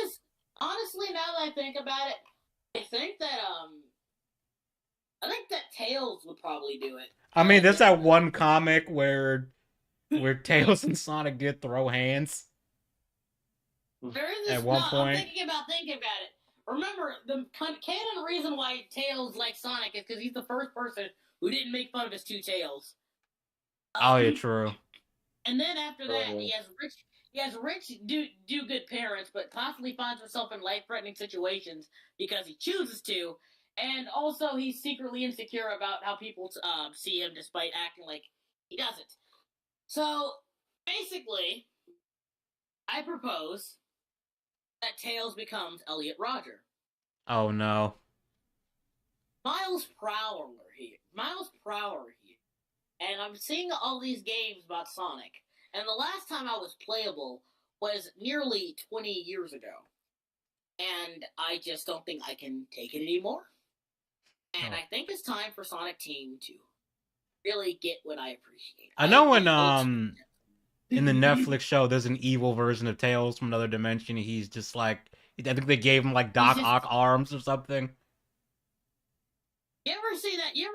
is honestly, now that I think about it, I think that Tails would probably do it. I mean, there's that one comic where Tails and Sonic did throw hands. There is at one point. I'm thinking about it. Remember, the canon reason why Tails likes Sonic is because he's the first person who didn't make fun of his two tails. Oh, yeah, true. And then after that, he has rich do good parents, but constantly finds himself in life-threatening situations because he chooses to. And also, he's secretly insecure about how people see him, despite acting like he doesn't. So, basically, I propose that Tails becomes Elliot Rodger. Oh, no. Miles Prower here. And I'm seeing all these games about Sonic. And the last time I was playable was nearly 20 years ago. And I just don't think I can take it anymore. And I think it's time for Sonic Team to really get what I appreciate. I know in the Netflix show, there's an evil version of Tails from another dimension. He's just like, I think they gave him like Doc Ock arms or something. You ever see that? You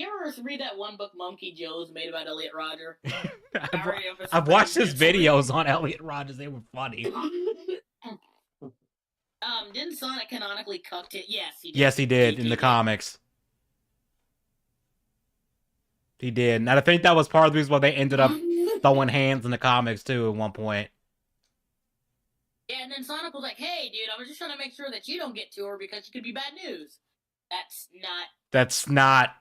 ever read that one book Monkey Joe's made about Elliot Rodger? I've watched his videos on Elliot Rodgers. They were funny. Didn't Sonic canonically cuck it? Yes, he did. Yes, he did in the comics. He did. And I think that was part of the reason why they ended up throwing hands in the comics, too, at one point. Yeah, and then Sonic was like, "Hey, dude, I was just trying to make sure that you don't get to her because she could be bad news." That's not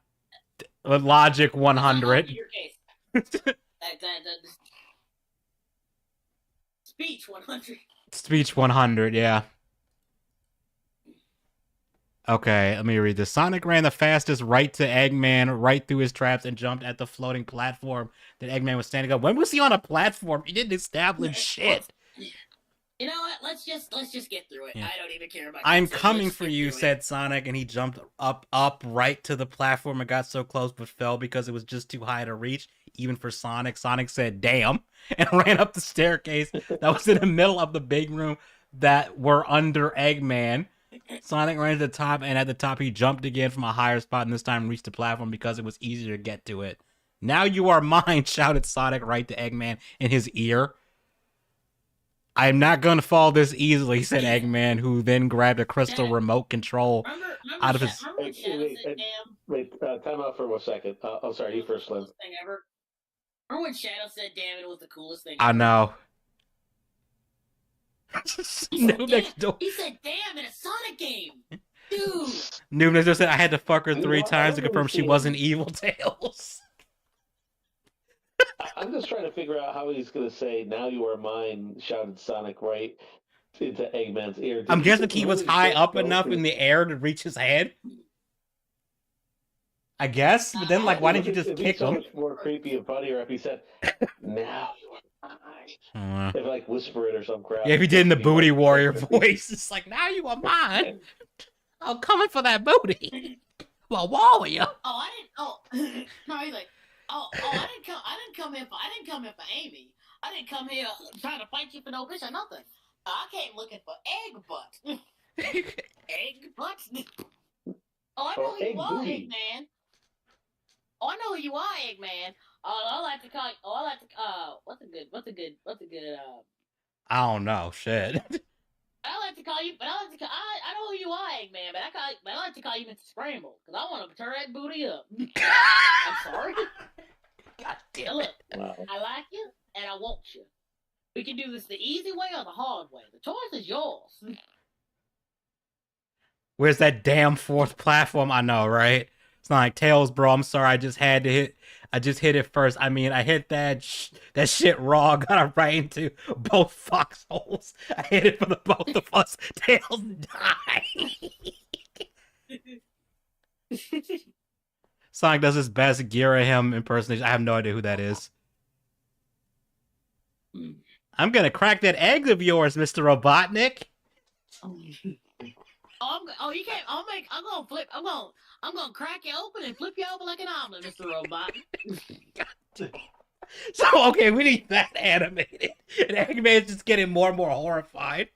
Logic 100. Your case. Speech 100. Speech 100, yeah. Okay, let me read this. Sonic ran the fastest right to Eggman, right through his traps, and jumped at the floating platform that Eggman was standing on. When was he on a platform? He didn't establish shit. You know what? Let's just get through it. Yeah. I don't even care about. I'm coming for you, said Sonic, and he jumped up right to the platform and got so close but fell because it was just too high to reach, even for Sonic. Sonic said, "Damn," and ran up the staircase that was in the middle of the big room that were under Eggman. Sonic ran to the top, and at the top he jumped again from a higher spot, and this time reached the platform because it was easier to get to it. "Now you are mine," shouted Sonic right to Eggman in his ear. "I'm not going to fall this easily," said Eggman, who then grabbed a crystal remote control out of his... Wait, time out for 1 second. I'm sorry, you first, Slim. Remember when Shadow said, "Damn, it was the coolest thing I ever"? know. He said, "Damn," in a Sonic game. Dude. Noob just said, "I had to fuck her 3 times to confirm she wasn't evil, Tails." I'm just trying to figure out how he's going to say, "Now you are mine," shouted Sonic right into Eggman's ear. I'm guessing he was high up enough in the air to reach his head. I guess, but then, like, why didn't you just kick him? Much more creepy and funnier if he said, "Now you are mine." If like whisper it or some crap. Yeah, if he did in the Booty Warrior voice, it's like, "Now you are mine. I'm coming for that booty. Well, warrior." Oh, I didn't. Oh, no, he's like, I didn't come here for Amy. I didn't come here trying to fight you for no bitch or nothing. I came looking for egg butt. Egg butt. Oh, I know who you are, Eggman. Oh, I know who you are, Eggman. I like to call. What's a good. I don't know, shit. I like to call you, but I know who you are, Eggman. But I like to call you Mr. Scramble because I want to tear that booty up. I'm sorry. God damn now, look, it. Wow. I like you and I want you. We can do this the easy way or the hard way. The choice is yours. Where's that damn 4th platform? I know, right? It's not like Tails, bro. I'm sorry. I just hit it first. I mean, I hit that shit raw. Got it right into both foxholes. I hit it for the both of us. Tails die. Sonic does his best Gira him impersonation. I have no idea who that is. I'm gonna crack that egg of yours, Mr. Robotnik. You can't. I'm gonna flip. I'm gonna crack you open and flip you over like an omelet, Mr. Robot. So okay, we need that animated. And Eggman's just getting more and more horrified.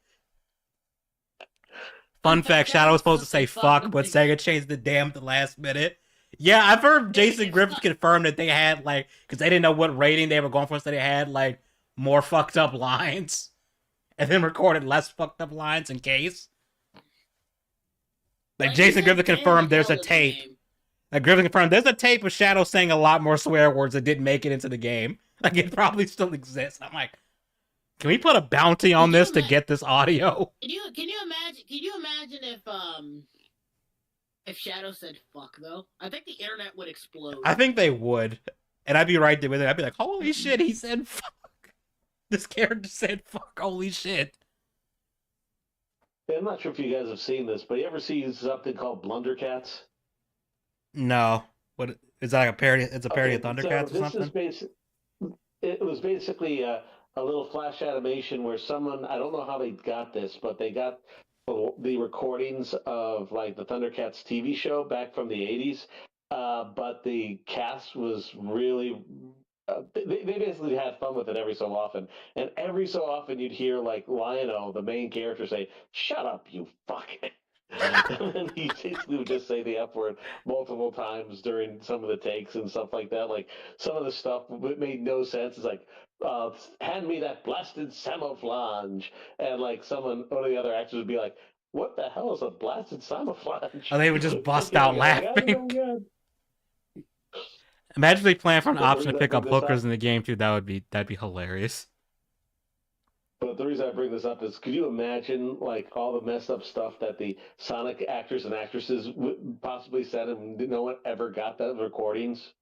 Fun fact: Shadow was supposed to say fuck, but Sega changed the damn at the last minute. Yeah, I've heard Jason Griffith confirm that they had like, because they didn't know what rating they were going for, so they had like more fucked up lines, and then recorded less fucked up lines in case. Like Jason Griffith confirmed there's a tape. Like Griffith confirmed there's a tape of Shadow saying a lot more swear words that didn't make it into the game. Like it probably still exists. I'm like, can we put a bounty on this to get this audio? Can you imagine if Shadow said fuck though? I think the internet would explode. I think they would. And I'd be right there with it. I'd be like, holy shit, he said fuck. This character said fuck, holy shit. I'm not sure if you guys have seen this, but you ever see something called Blundercats? No. What is that, like a parody? It's a parody of Thundercats or something? It was basically a little flash animation where someone, I don't know how they got this, but they got the recordings of like the Thundercats TV show back from the 80s. But the cast was really... they basically had fun with it every so often. And every so often you'd hear like Lion-O, the main character, say, "Shut up, you fuck." And then he basically would just say the F word multiple times during some of the takes and stuff like that. Like some of the stuff made no sense. It's like, hand me that blasted camouflage. And like one of the other actors would be like, "What the hell is a blasted camouflage?" And they would just bust out laughing. Imagine if they plan for an option to pick up hookers in the game too. That'd be hilarious. But the reason I bring this up is, could you imagine like all the messed up stuff that the Sonic actors and actresses possibly said, and no one ever got those recordings?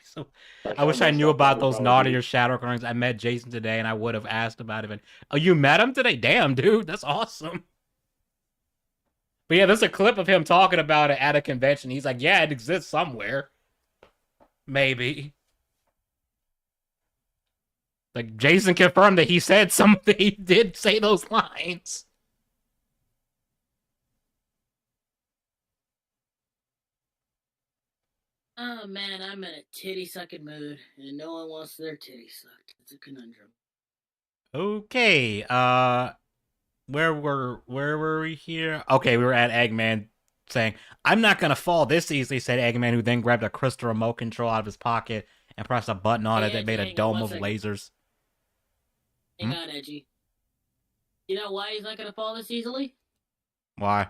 So, I wish I knew about those naughtier Shadow recordings. I met Jason today, and I would have asked about it. And, oh, you met him today? Damn, dude, that's awesome. But yeah, there's a clip of him talking about it at a convention. He's like, yeah, it exists somewhere. Maybe. Like, Jason confirmed that he said something. He did say those lines. Oh, man, I'm in a titty-sucking mood, and no one wants their titty sucked. It's a conundrum. Okay, where were we here? Okay, we were at Eggman saying, "I'm not gonna fall this easily," said Eggman, who then grabbed a crystal remote control out of his pocket and pressed a button on it that made a dome of lasers. Hang on, Edgy. You know why he's not gonna fall this easily? Why?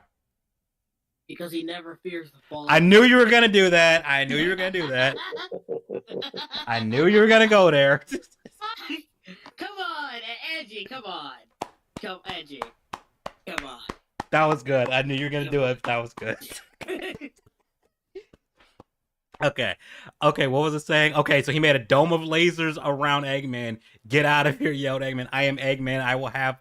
Because he never fears the fall. I knew you were gonna do that. I knew you were gonna do that. I knew you were gonna go there. Come on, Edgy, come on. Edgy. Come on. That was good. I knew you were gonna do it. That was good. Okay, what was it saying? Okay, so he made a dome of lasers around Eggman. "Get out of here," yelled Eggman. "I am Eggman. I will have..."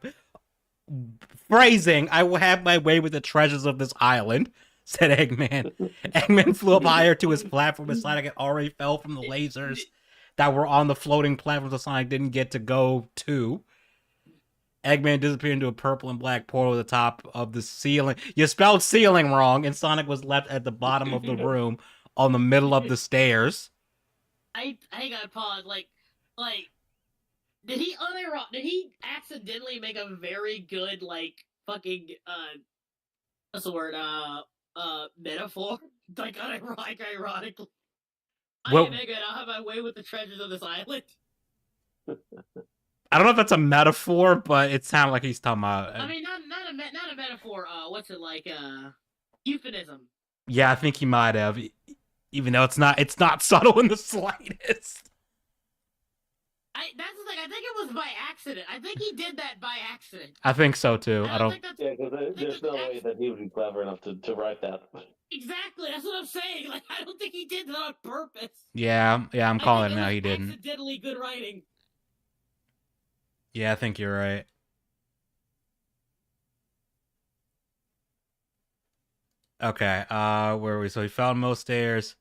Phrasing, "I will have my way with the treasures of this island," said Eggman. Eggman flew up higher to his platform, but Sonic had already fell from the lasers that were on the floating platforms that Sonic didn't get to go to. Eggman disappeared into a purple and black portal at the top of the ceiling. You spelled ceiling wrong, and Sonic was left at the bottom of the room on the middle of the stairs. I gotta pause. Like, did he accidentally make a very good fucking what's the word metaphor? Like ironically. Well, I am Eggman. I'll have my way with the treasures of this island. I don't know if that's a metaphor, but it sounded like he's talking about. I mean, not a metaphor. What's it like? Euphemism. Yeah, I think he might have, even though it's not subtle in the slightest. That's the thing. I think it was by accident. I think he did that by accident. I think so too. I don't. Yeah, because there's no way that he would be clever enough to write that. Exactly, that's what I'm saying. Like, I don't think he did that on purpose. Yeah, I'm calling it now. Was He didn't. accidentally good writing. Yeah, I think you're right. Okay, where are we? So he fell on most stairs.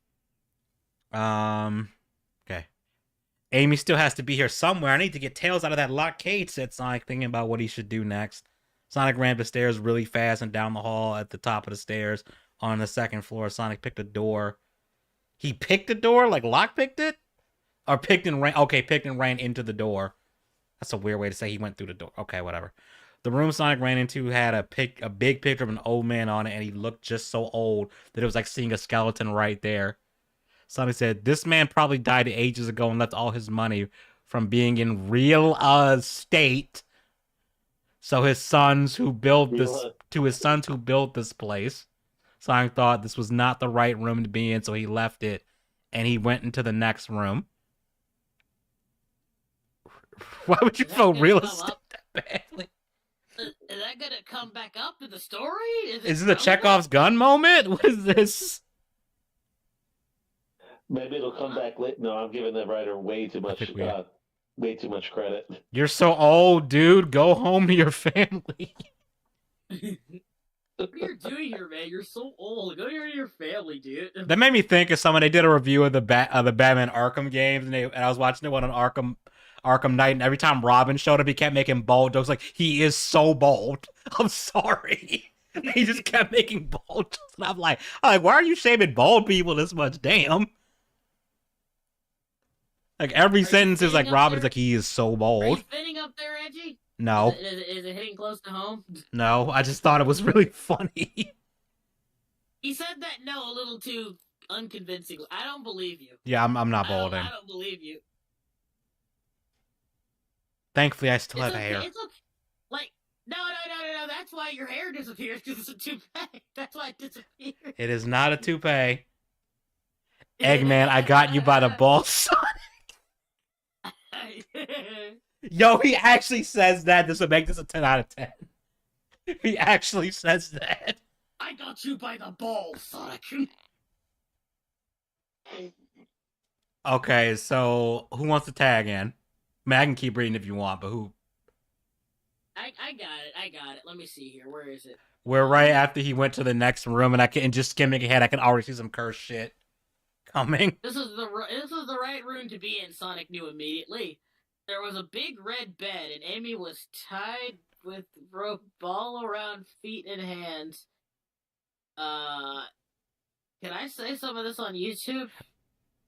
Okay. Amy still has to be here somewhere. I need to get Tails out of that locked cage, said Sonic, thinking about what he should do next. Sonic ran up the stairs really fast and down the hall at the top of the stairs on the second floor. Sonic picked a door. He picked a door? Like lockpicked it? Or picked and ran. Okay, picked and ran into the door. That's a weird way to say he went through the door. Okay, whatever. The room Sonic ran into had a big picture of an old man on it, and he looked just so old that it was like seeing a skeleton right there. Sonic said, "This man probably died ages ago and left all his money from being in real estate. So his sons who built this place." Sonic thought this was not the right room to be in, so he left it, and he went into the next room. Why would you feel real estate that badly? Is that gonna come back up in the story? Is this a Chekhov's gun moment? What is this? Maybe it'll come back late. No, I'm giving the writer way too much credit. You're so old, dude. Go home to your family. What are you doing here, man? You're so old. Go to your family, dude. That made me think of someone. They did a review of the Batman Arkham games, and I was watching it on Arkham Knight, and every time Robin showed up, he kept making bald jokes. Like, he is so bald. I'm sorry. He just kept making bald jokes, and I'm like, why are you shaming bald people this much? Damn. Like, every sentence is like Robin is like, he is so bald. Are you spinning up there, Edgy? No. Is it hitting close to home? No, I just thought it was really funny. He said that a little too unconvincingly. I don't believe you. Yeah, I'm not balding. I don't believe you. Thankfully, I still have hair. It's okay. Like, no. That's why your hair disappears, because it's a toupee. That's why it disappears. It is not a toupee. Eggman, I got you by the balls, Sonic. Yo, he actually says that. This would make this a 10 out of 10. He actually says that. I got you by the balls, Sonic. Okay, so who wants to tag in? I mean, I can keep reading if you want, but who? I got it. Let me see here. Where is it? We're right after he went to the next room, and just skimming ahead, I can already see some cursed shit coming. This is the right room to be in. Sonic knew immediately. There was a big red bed, and Amy was tied with rope all around feet and hands. Can I say some of this on YouTube?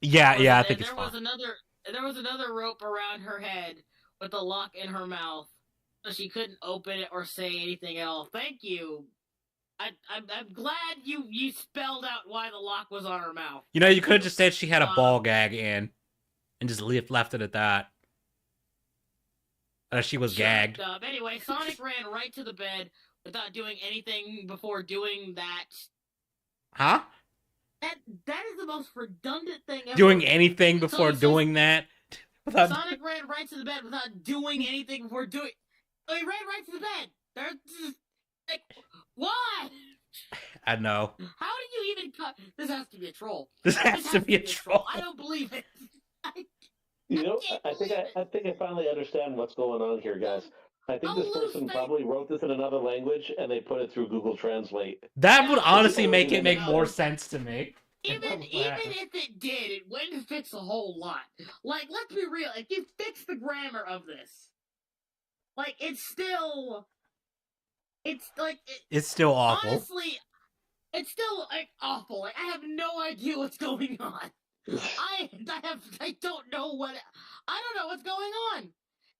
Yeah, I think it's fine. There was another rope around her head with a lock in her mouth, so she couldn't open it or say anything at all. Thank you. I'm glad you spelled out why the lock was on her mouth. You know, you could have just said she had a ball gag in, and just left it at that. She was gagged. Anyway, Sonic ran right to the bed without doing anything before doing that. Huh? That is the most redundant thing ever. Doing anything before doing that? Sonic ran right to the bed without doing anything before doing... Oh, he ran right to the bed! There's just... Like, why? I know. How do you even cut... This has to be a troll. This has to be a troll. I don't believe it. I think I finally understand what's going on here, guys. I think this person probably wrote this in another language and they put it through Google Translate. That would honestly make more sense to me. Even if it did, it wouldn't fix a whole lot. Like, let's be real. If you fix the grammar of this, like, it's still awful. Honestly, it's still like awful. Like, I have no idea what's going on. I don't know what's going on.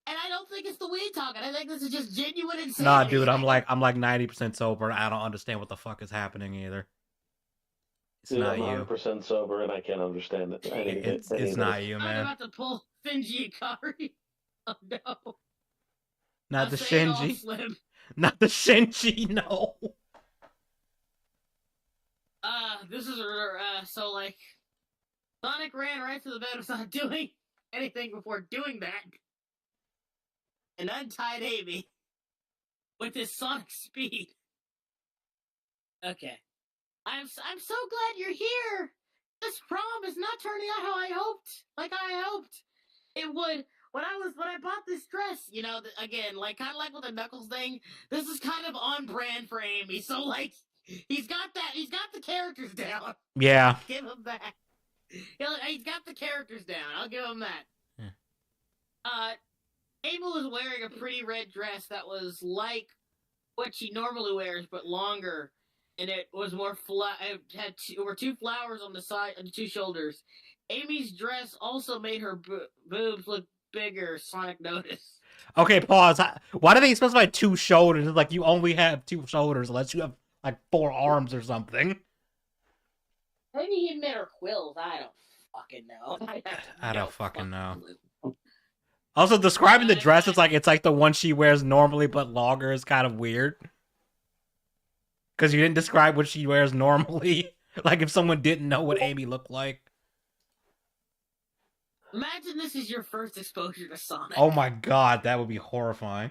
And I don't think it's the weed talking. I think this is just genuine insanity. Nah, dude, I'm like 90% sober. And I don't understand what the fuck is happening either. It's not you. I'm 100% sober, and I can't understand it. It's not you, man. I'm about to pull Shinji Ikari. Oh no. Not the Shinji. Not the Shinji. No. This is so like. Sonic ran right to the bed without doing anything before doing that. And untied Amy with his Sonic speed. Okay. I'm so glad you're here. This prom is not turning out how I hoped. Like I hoped it would. When I bought this dress, you know, again, like kind of like with the Knuckles thing, this is kind of on brand for Amy. So like, he's got the characters down. Yeah. Give him that. He's got the characters down. I'll give him that. Yeah. Amy was wearing a pretty red dress that was like what she normally wears, but longer, and it was more flat. It had two flowers on the side, on the two shoulders. Amy's dress also made her boobs look bigger. Sonic noticed. Okay, pause. Why do they specify 2 shoulders? It's like you only have 2 shoulders unless you have like 4 arms or something. Maybe he meant her quills. I don't fucking know. I don't fucking know. Also, describing the dress, it's like the one she wears normally but longer is kind of weird. Because you didn't describe what she wears normally. Like if someone didn't know what Amy looked like. Imagine this is your first exposure to Sonic. Oh my god, that would be horrifying.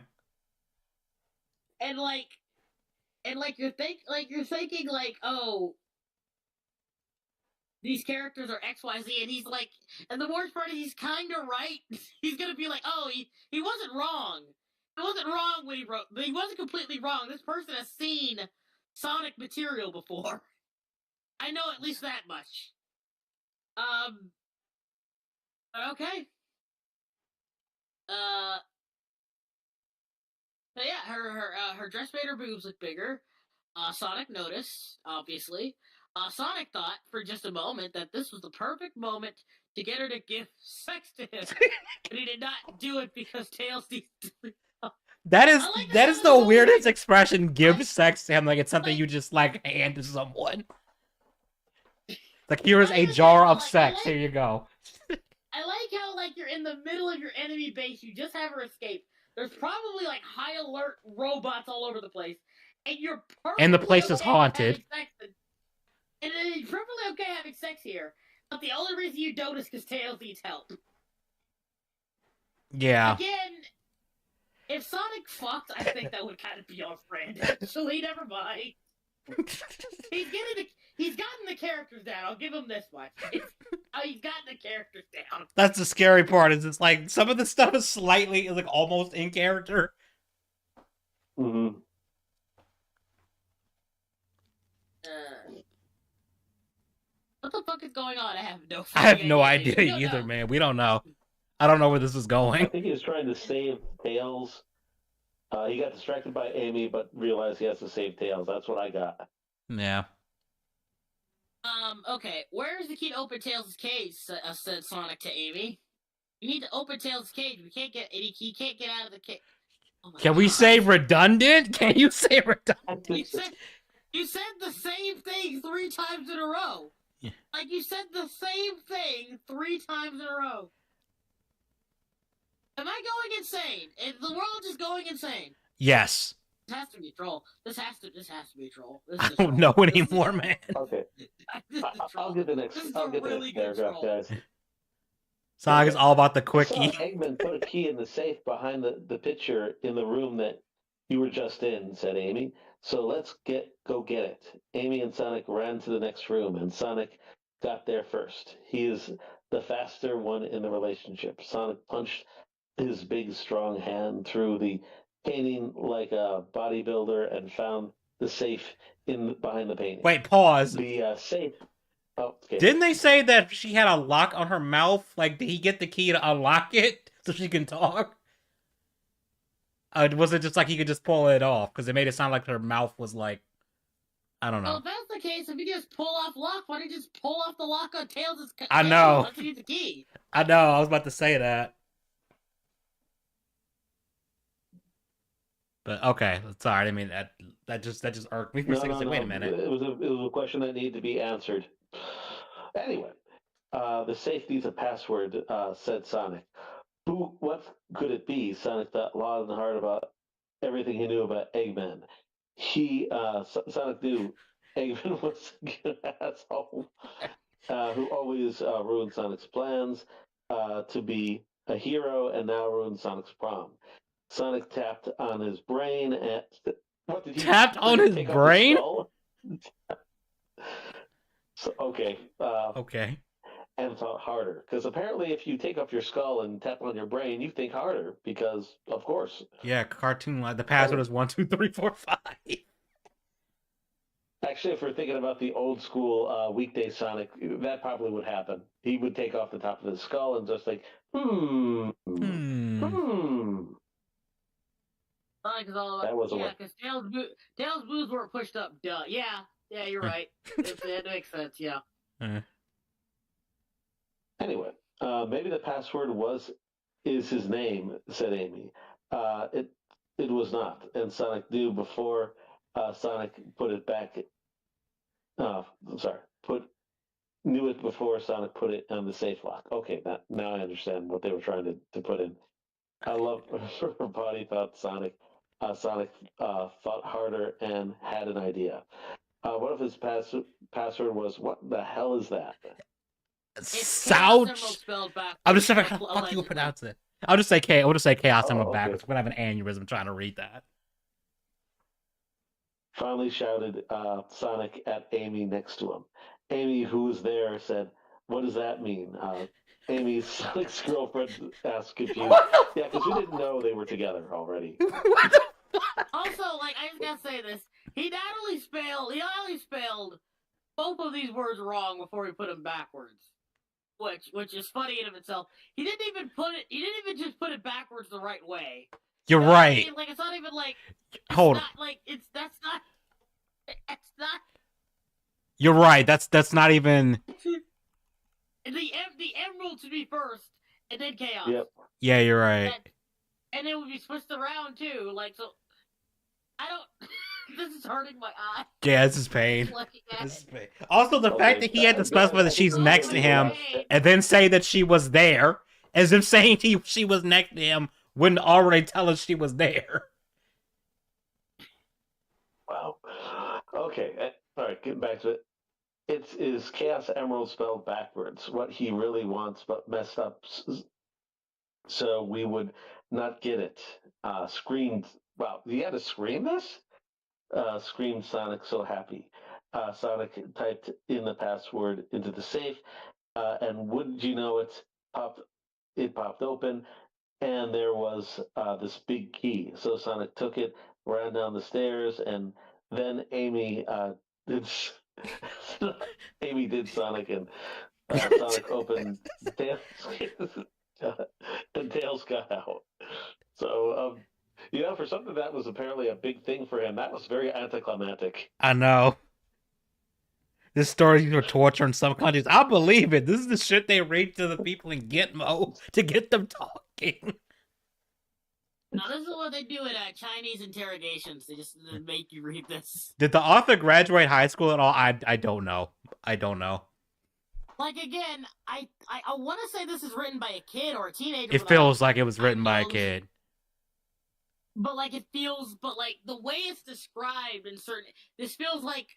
And you're thinking like, oh, these characters are XYZ, and he's like, and the worst part is he's kind of right. He's gonna be like, oh, he wasn't wrong. He wasn't wrong when he wrote, but he wasn't completely wrong. This person has seen Sonic material before. I know at least that much. Okay. So yeah, her dress made her boobs look bigger. Sonic noticed, obviously. Sonic thought for just a moment that this was the perfect moment to get her to give sex to him, but he did not do it because Tails needs to. That is the weirdest expression. Give sex to him, like it's something you just like hand to someone. Like here is a jar of sex. Here you go. I like how like you're in the middle of your enemy base. You just have her escape. There's probably like high alert robots all over the place, and you're perfectly and the place is haunted. And it's perfectly okay having sex here, but the only reason you don't is because Tails needs help. Yeah. Again, if Sonic fucked, I think that would kind of be off-brand. Actually, never mind. He's gotten the characters down. I'll give him this much. He's gotten the characters down. That's the scary part. Is it's like some of the stuff is slightly like almost in character. Mm-hmm. What the fuck is going on? I have no idea either, man. We don't know. I don't know where this is going. I think he was trying to save Tails. He got distracted by Amy, but realized he has to save Tails. That's what I got. Yeah. Okay. Where's the key to open Tails' cage? Said Sonic to Amy. You need to open Tails' cage. He can't get out of the cage. Oh Can we say redundant? Can you say redundant? You said the same thing 3 times in a row. Yeah. Like you said the same thing 3 times in a row. Am I going insane? Is the world just going insane? Yes. This has to be a troll. This has to be a troll. I don't know anymore, man. Okay. I'll get the next. I'll get the next paragraph, guys. Sonic is all about the quickie. Eggman put a key in the safe behind the picture in the room that you were just in, said Amy. So let's go get it. Amy and Sonic ran to the next room, and Sonic got there first. He is the faster one in the relationship. Sonic punched his big, strong hand through the painting like a bodybuilder and found the safe behind the painting. Wait, pause. The safe. Oh, okay. Didn't they say that she had a lock on her mouth? Like, did he get the key to unlock it so she can talk? Was it just like he could just pull it off? Because it made it sound like her mouth was like, I don't know. Well, if that's the case, if you just pull off lock, why don't you just pull off the lock on Tails' I know. Let's use the key. I know. I was about to say that. But okay, sorry. I mean that just irked me for a second. Like, wait a minute. It was a question that needed to be answered. Anyway, the safe needs a password, said Sonic. What could it be? Sonic thought long and hard about everything he knew about Eggman. Sonic knew Eggman was an asshole who always ruined Sonic's plans to be a hero and now ruined Sonic's prom. Sonic tapped on his brain and what did he tapped on his brain? So, okay. Okay. And thought harder. Because apparently, if you take off your skull and tap on your brain, you think harder. Because, of course. Yeah, cartoon line. The password is 123455. Actually, if we're thinking about the old school weekday Sonic, that probably would happen. He would take off the top of his skull and just like, Hmm. Sonic is all That about, was a yeah, win. because Tails' boobs weren't pushed up. Duh. Yeah, you're right. That makes sense. Yeah. Anyway, maybe the password is his name, said Amy. It was not, and Sonic knew before Sonic put it back. I'm sorry, put knew it before Sonic put it on the safe lock. Okay, now I understand what they were trying to put in. I love her body thought Sonic. Sonic thought harder and had an idea. What if his password was, "What the hell is that?" It's Chaos Emerald Souch. spelled backwards. I'm just trying to how the fuck you pronounce it. I'll just say chaos Oh, emerald okay. backwards. I'm gonna have an aneurysm trying to read that. Finally shouted Sonic at Amy next to him. Amy, who was there, said, "What does that mean?" Amy's Sonic's girlfriend asked confused. Yeah, because we didn't know they were together already. What the fuck? Also, like, I just gotta say this. He not only spelled both of these words wrong before he put them backwards. Which is funny in of itself. He didn't even just put it backwards the right way. You're You know what I right. mean? Like, it's not even like, Hold on. not like, that's not, You're right. That's not even. the emerald should be first, and then chaos. Yep. Yeah, you're right. And it would be switched around too. Like, so I don't. This is hurting my eye. Yeah, this is pain. Looking at This is it. pain. Also, the fact that he had to specify that she's Oh, next to him pain. and then say that she was there, as if saying she was next to him wouldn't already tell us she was there. Wow. Okay. All right. Getting back to it. Is Chaos Emerald spelled backwards? What he really wants, but messed up, so we would not get it. Screamed. Wow. You had to scream this? Screamed Sonic, so happy. Sonic typed in the password into the safe, and wouldn't you know it, popped open, and there was this big key. So Sonic took it, ran down the stairs, and then Amy did. Amy did Sonic, and Sonic opened Tails, and Tails got out. So, for something that was apparently a big thing for him, that was very anticlimactic. I know. This story of torture in some countries. I believe it. This is the shit they read to the people in Gitmo to get them talking. Now, this is what they do in Chinese interrogations. They just make you read this. Did the author graduate high school at all? I don't know. I don't know. Like, again, I want to say this is written by a kid or a teenager. It feels like it was written by a kid. But, like, the way it's described in certain... This feels like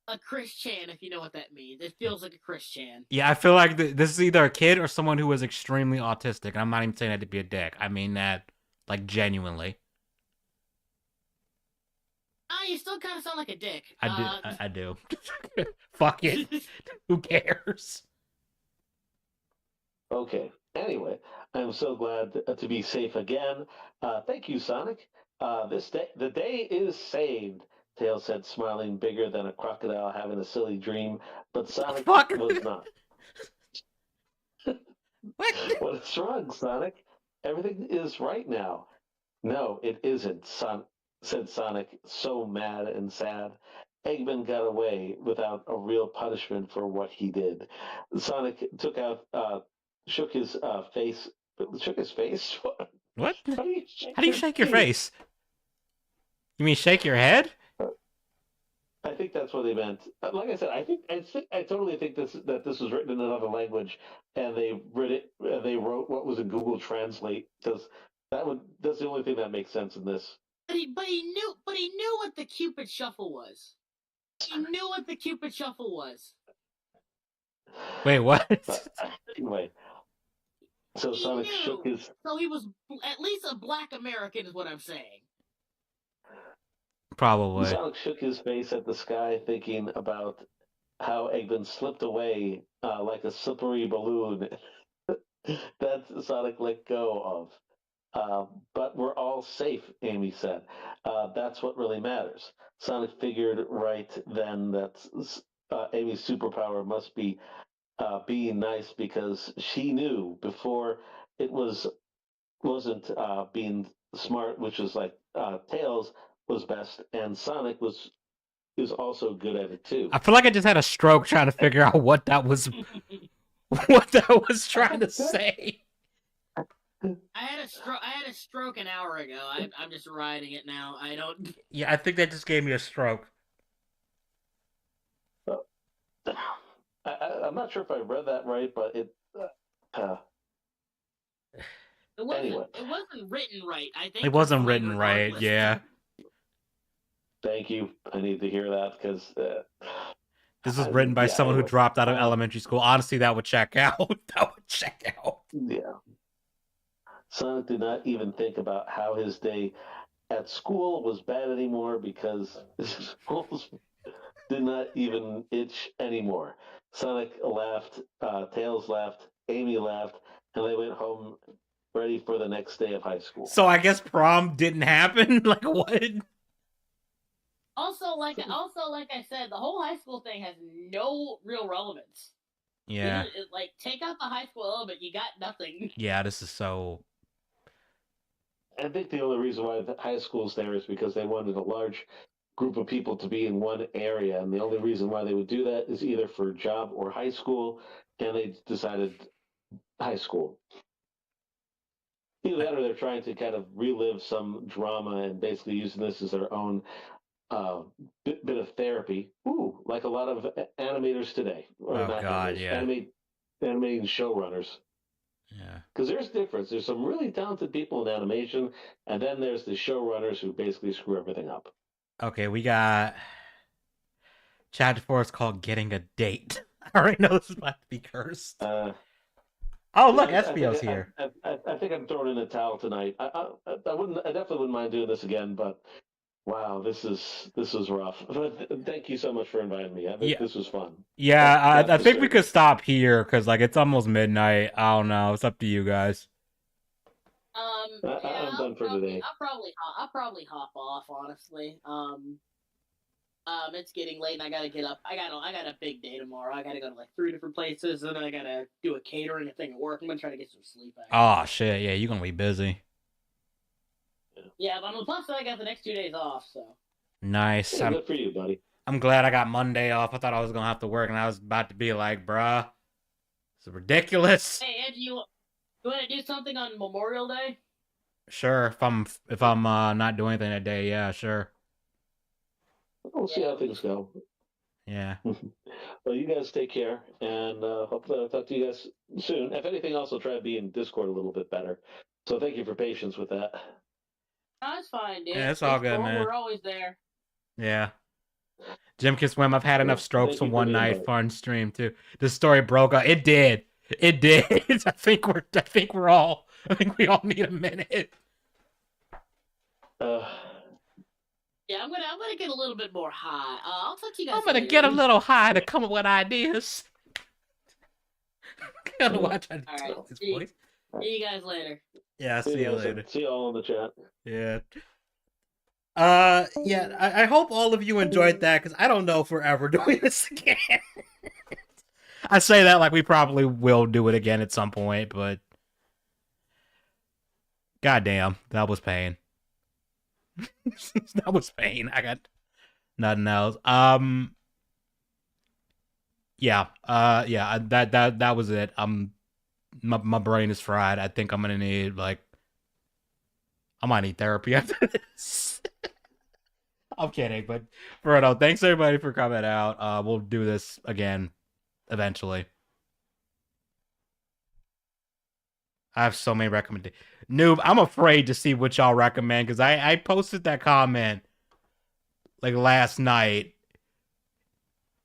a Chris-chan, if you know what that means. It feels like a Chris-chan. Yeah, I feel like this is either a kid or someone who is extremely autistic. And I'm not even saying that to be a dick. I mean that, like, genuinely. You still kind of sound like a dick. I do. Fuck it. Who cares? Okay. Anyway, I'm so glad to be safe again. Thank you, Sonic. The day is saved. Tails said, smiling bigger than a crocodile having a silly dream, but Sonic was not. What? What's wrong, Sonic? Everything is right now. No, it isn't, said Sonic, so mad and sad. Eggman got away without a real punishment for what he did. Sonic shook his face. Shook his face? What? How do you shake your face? You mean shake your head? I think that's what they meant. Like I said, I totally think that this was written in another language, and they wrote what was in Google Translate, because that's the only thing that makes sense in this. But he knew what the Cupid Shuffle was. He knew what the Cupid Shuffle was. Wait, what? Anyway, so Sonic shook his. So he was at least a Black American, is what I'm saying. Probably. Sonic shook his face at the sky, thinking about how Eggman slipped away like a slippery balloon that Sonic let go of. But we're all safe, Amy said. That's what really matters. Sonic figured right then that Amy's superpower must be being nice because she knew before it wasn't being smart, which was like Tails was best, and Sonic was also good at it too. I feel like I just had a stroke trying to figure out what that was what that was trying to say. I had a stroke an hour ago. I'm just riding it now. I don't. Yeah, I think that just gave me a stroke. I'm not sure if I read that right, but it. Anyway, It wasn't written right. I think It wasn't fine written right. regardless. Yeah. Thank you. I need to hear that because This was written by someone who dropped out of um, elementary school. Honestly, that would check out. That would check out. Yeah. Sonic did not even think about how his day at school was bad anymore because his schools did not even itch anymore. Sonic laughed, Tails laughed, Amy laughed, and they went home ready for the next day of high school. So I guess prom didn't happen? Like, what? Also, like I said, the whole high school thing has no real relevance. Yeah. Like, take out the high school element, you got nothing. Yeah, this is so... I think the only reason why the high school's there is because they wanted a large group of people to be in one area, and the only reason why they would do that is either for job or high school, and they decided high school. Either that or they're trying to kind of relive some drama and basically using this as their own bit of therapy. Ooh, like a lot of animators today. Or Oh, not God, animators, yeah. animating showrunners. Yeah. Because there's difference. There's some really talented people in animation, and then there's the showrunners who basically screw everything up. Okay, we got... Chapter 4 is called Getting a Date. I already know this is about to be cursed. Oh, look, Espio's here. I think I'm throwing in a towel tonight. I definitely wouldn't mind doing this again, but wow, this was rough. But thank you so much for inviting me. This was fun. Yeah, I think we could stop here because like it's almost midnight. I don't know. It's up to you guys. Yeah, I'm done for today. I'll probably hop off, honestly. It's getting late and I gotta get up. I got a big day tomorrow. I gotta go to like 3 different places and then I gotta do a catering thing at work. I'm gonna try to get some sleep. Oh shit! Yeah, you're gonna be busy. Yeah, but plus I got the next 2 days off, so. Nice. Yeah, good for you, buddy. I'm glad I got Monday off. I thought I was gonna have to work, and I was about to be like, bruh, it's ridiculous. Hey, Edgy, you want to do something on Memorial Day? Sure, if I'm not doing anything that day, yeah, sure. We'll see how things go. Yeah. Well, you guys take care, and hopefully I'll talk to you guys soon. If anything else, I'll try to be in Discord a little bit better. So thank you for patience with that. No, it's fine, dude. Yeah, it's all good, cool. man. We're always there. Yeah. Jim can swim. I've had enough strokes Thank from you for one the night. invite. Fun stream too. This story broke up. It did. It did. I think we all need a minute. Yeah, I'm gonna get a little bit more high. I'll talk to you guys. I'm gonna later. get a little high to come up with ideas. Gotta watch how to tell his voice. See you guys later. Yeah, see you later. See you all in the chat. Yeah. Yeah, I hope all of you enjoyed that, because I don't know if we're ever doing this again. I say that like we probably will do it again at some point, but goddamn, that was pain. That was pain. I got nothing else. Yeah. Yeah. That was it. My brain is fried. I think I'm gonna need I might need therapy after this. I'm kidding, but for real, thanks everybody for coming out. We'll do this again eventually. I have so many recommendations. Noob, I'm afraid to see what y'all recommend because I posted that comment like last night,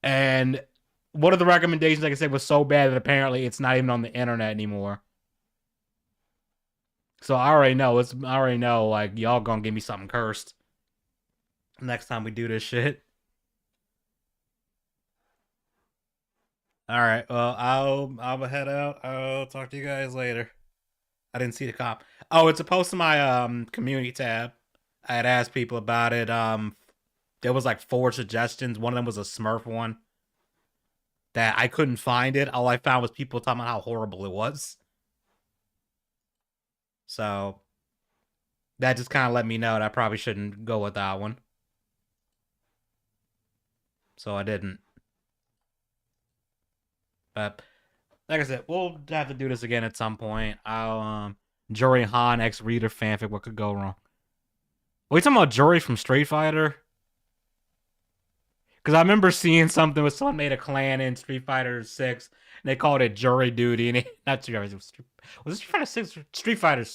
and one of the recommendations, like I said, was so bad that apparently it's not even on the internet anymore. So I already know, like, y'all gonna give me something cursed next time we do this shit. All right. Well, I'll head out. I'll talk to you guys later. I didn't see the cop. Oh, it's a post to my community tab. I had asked people about it. There was like 4 suggestions. One of them was a Smurf one that I couldn't find it. All I found was people talking about how horrible it was. So that just kind of let me know that I probably shouldn't go with that one. So I didn't. But like I said, we'll have to do this again at some point. I'll Jory Han X Reader fanfic. What could go wrong? Are we talking about Jory from Street Fighter? Because I remember seeing something with someone made a clan in Street Fighter 6, and they called it Jury Duty, and not Street Fighter. Was it Street Fighter 6 or Street Fighter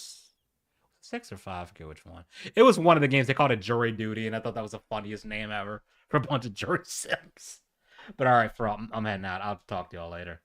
6 or 5? I forget which one. It was one of the games. They called it Jury Duty, and I thought that was the funniest name ever for a bunch of jury sims. But all right, I'm heading out. I'll talk to y'all later.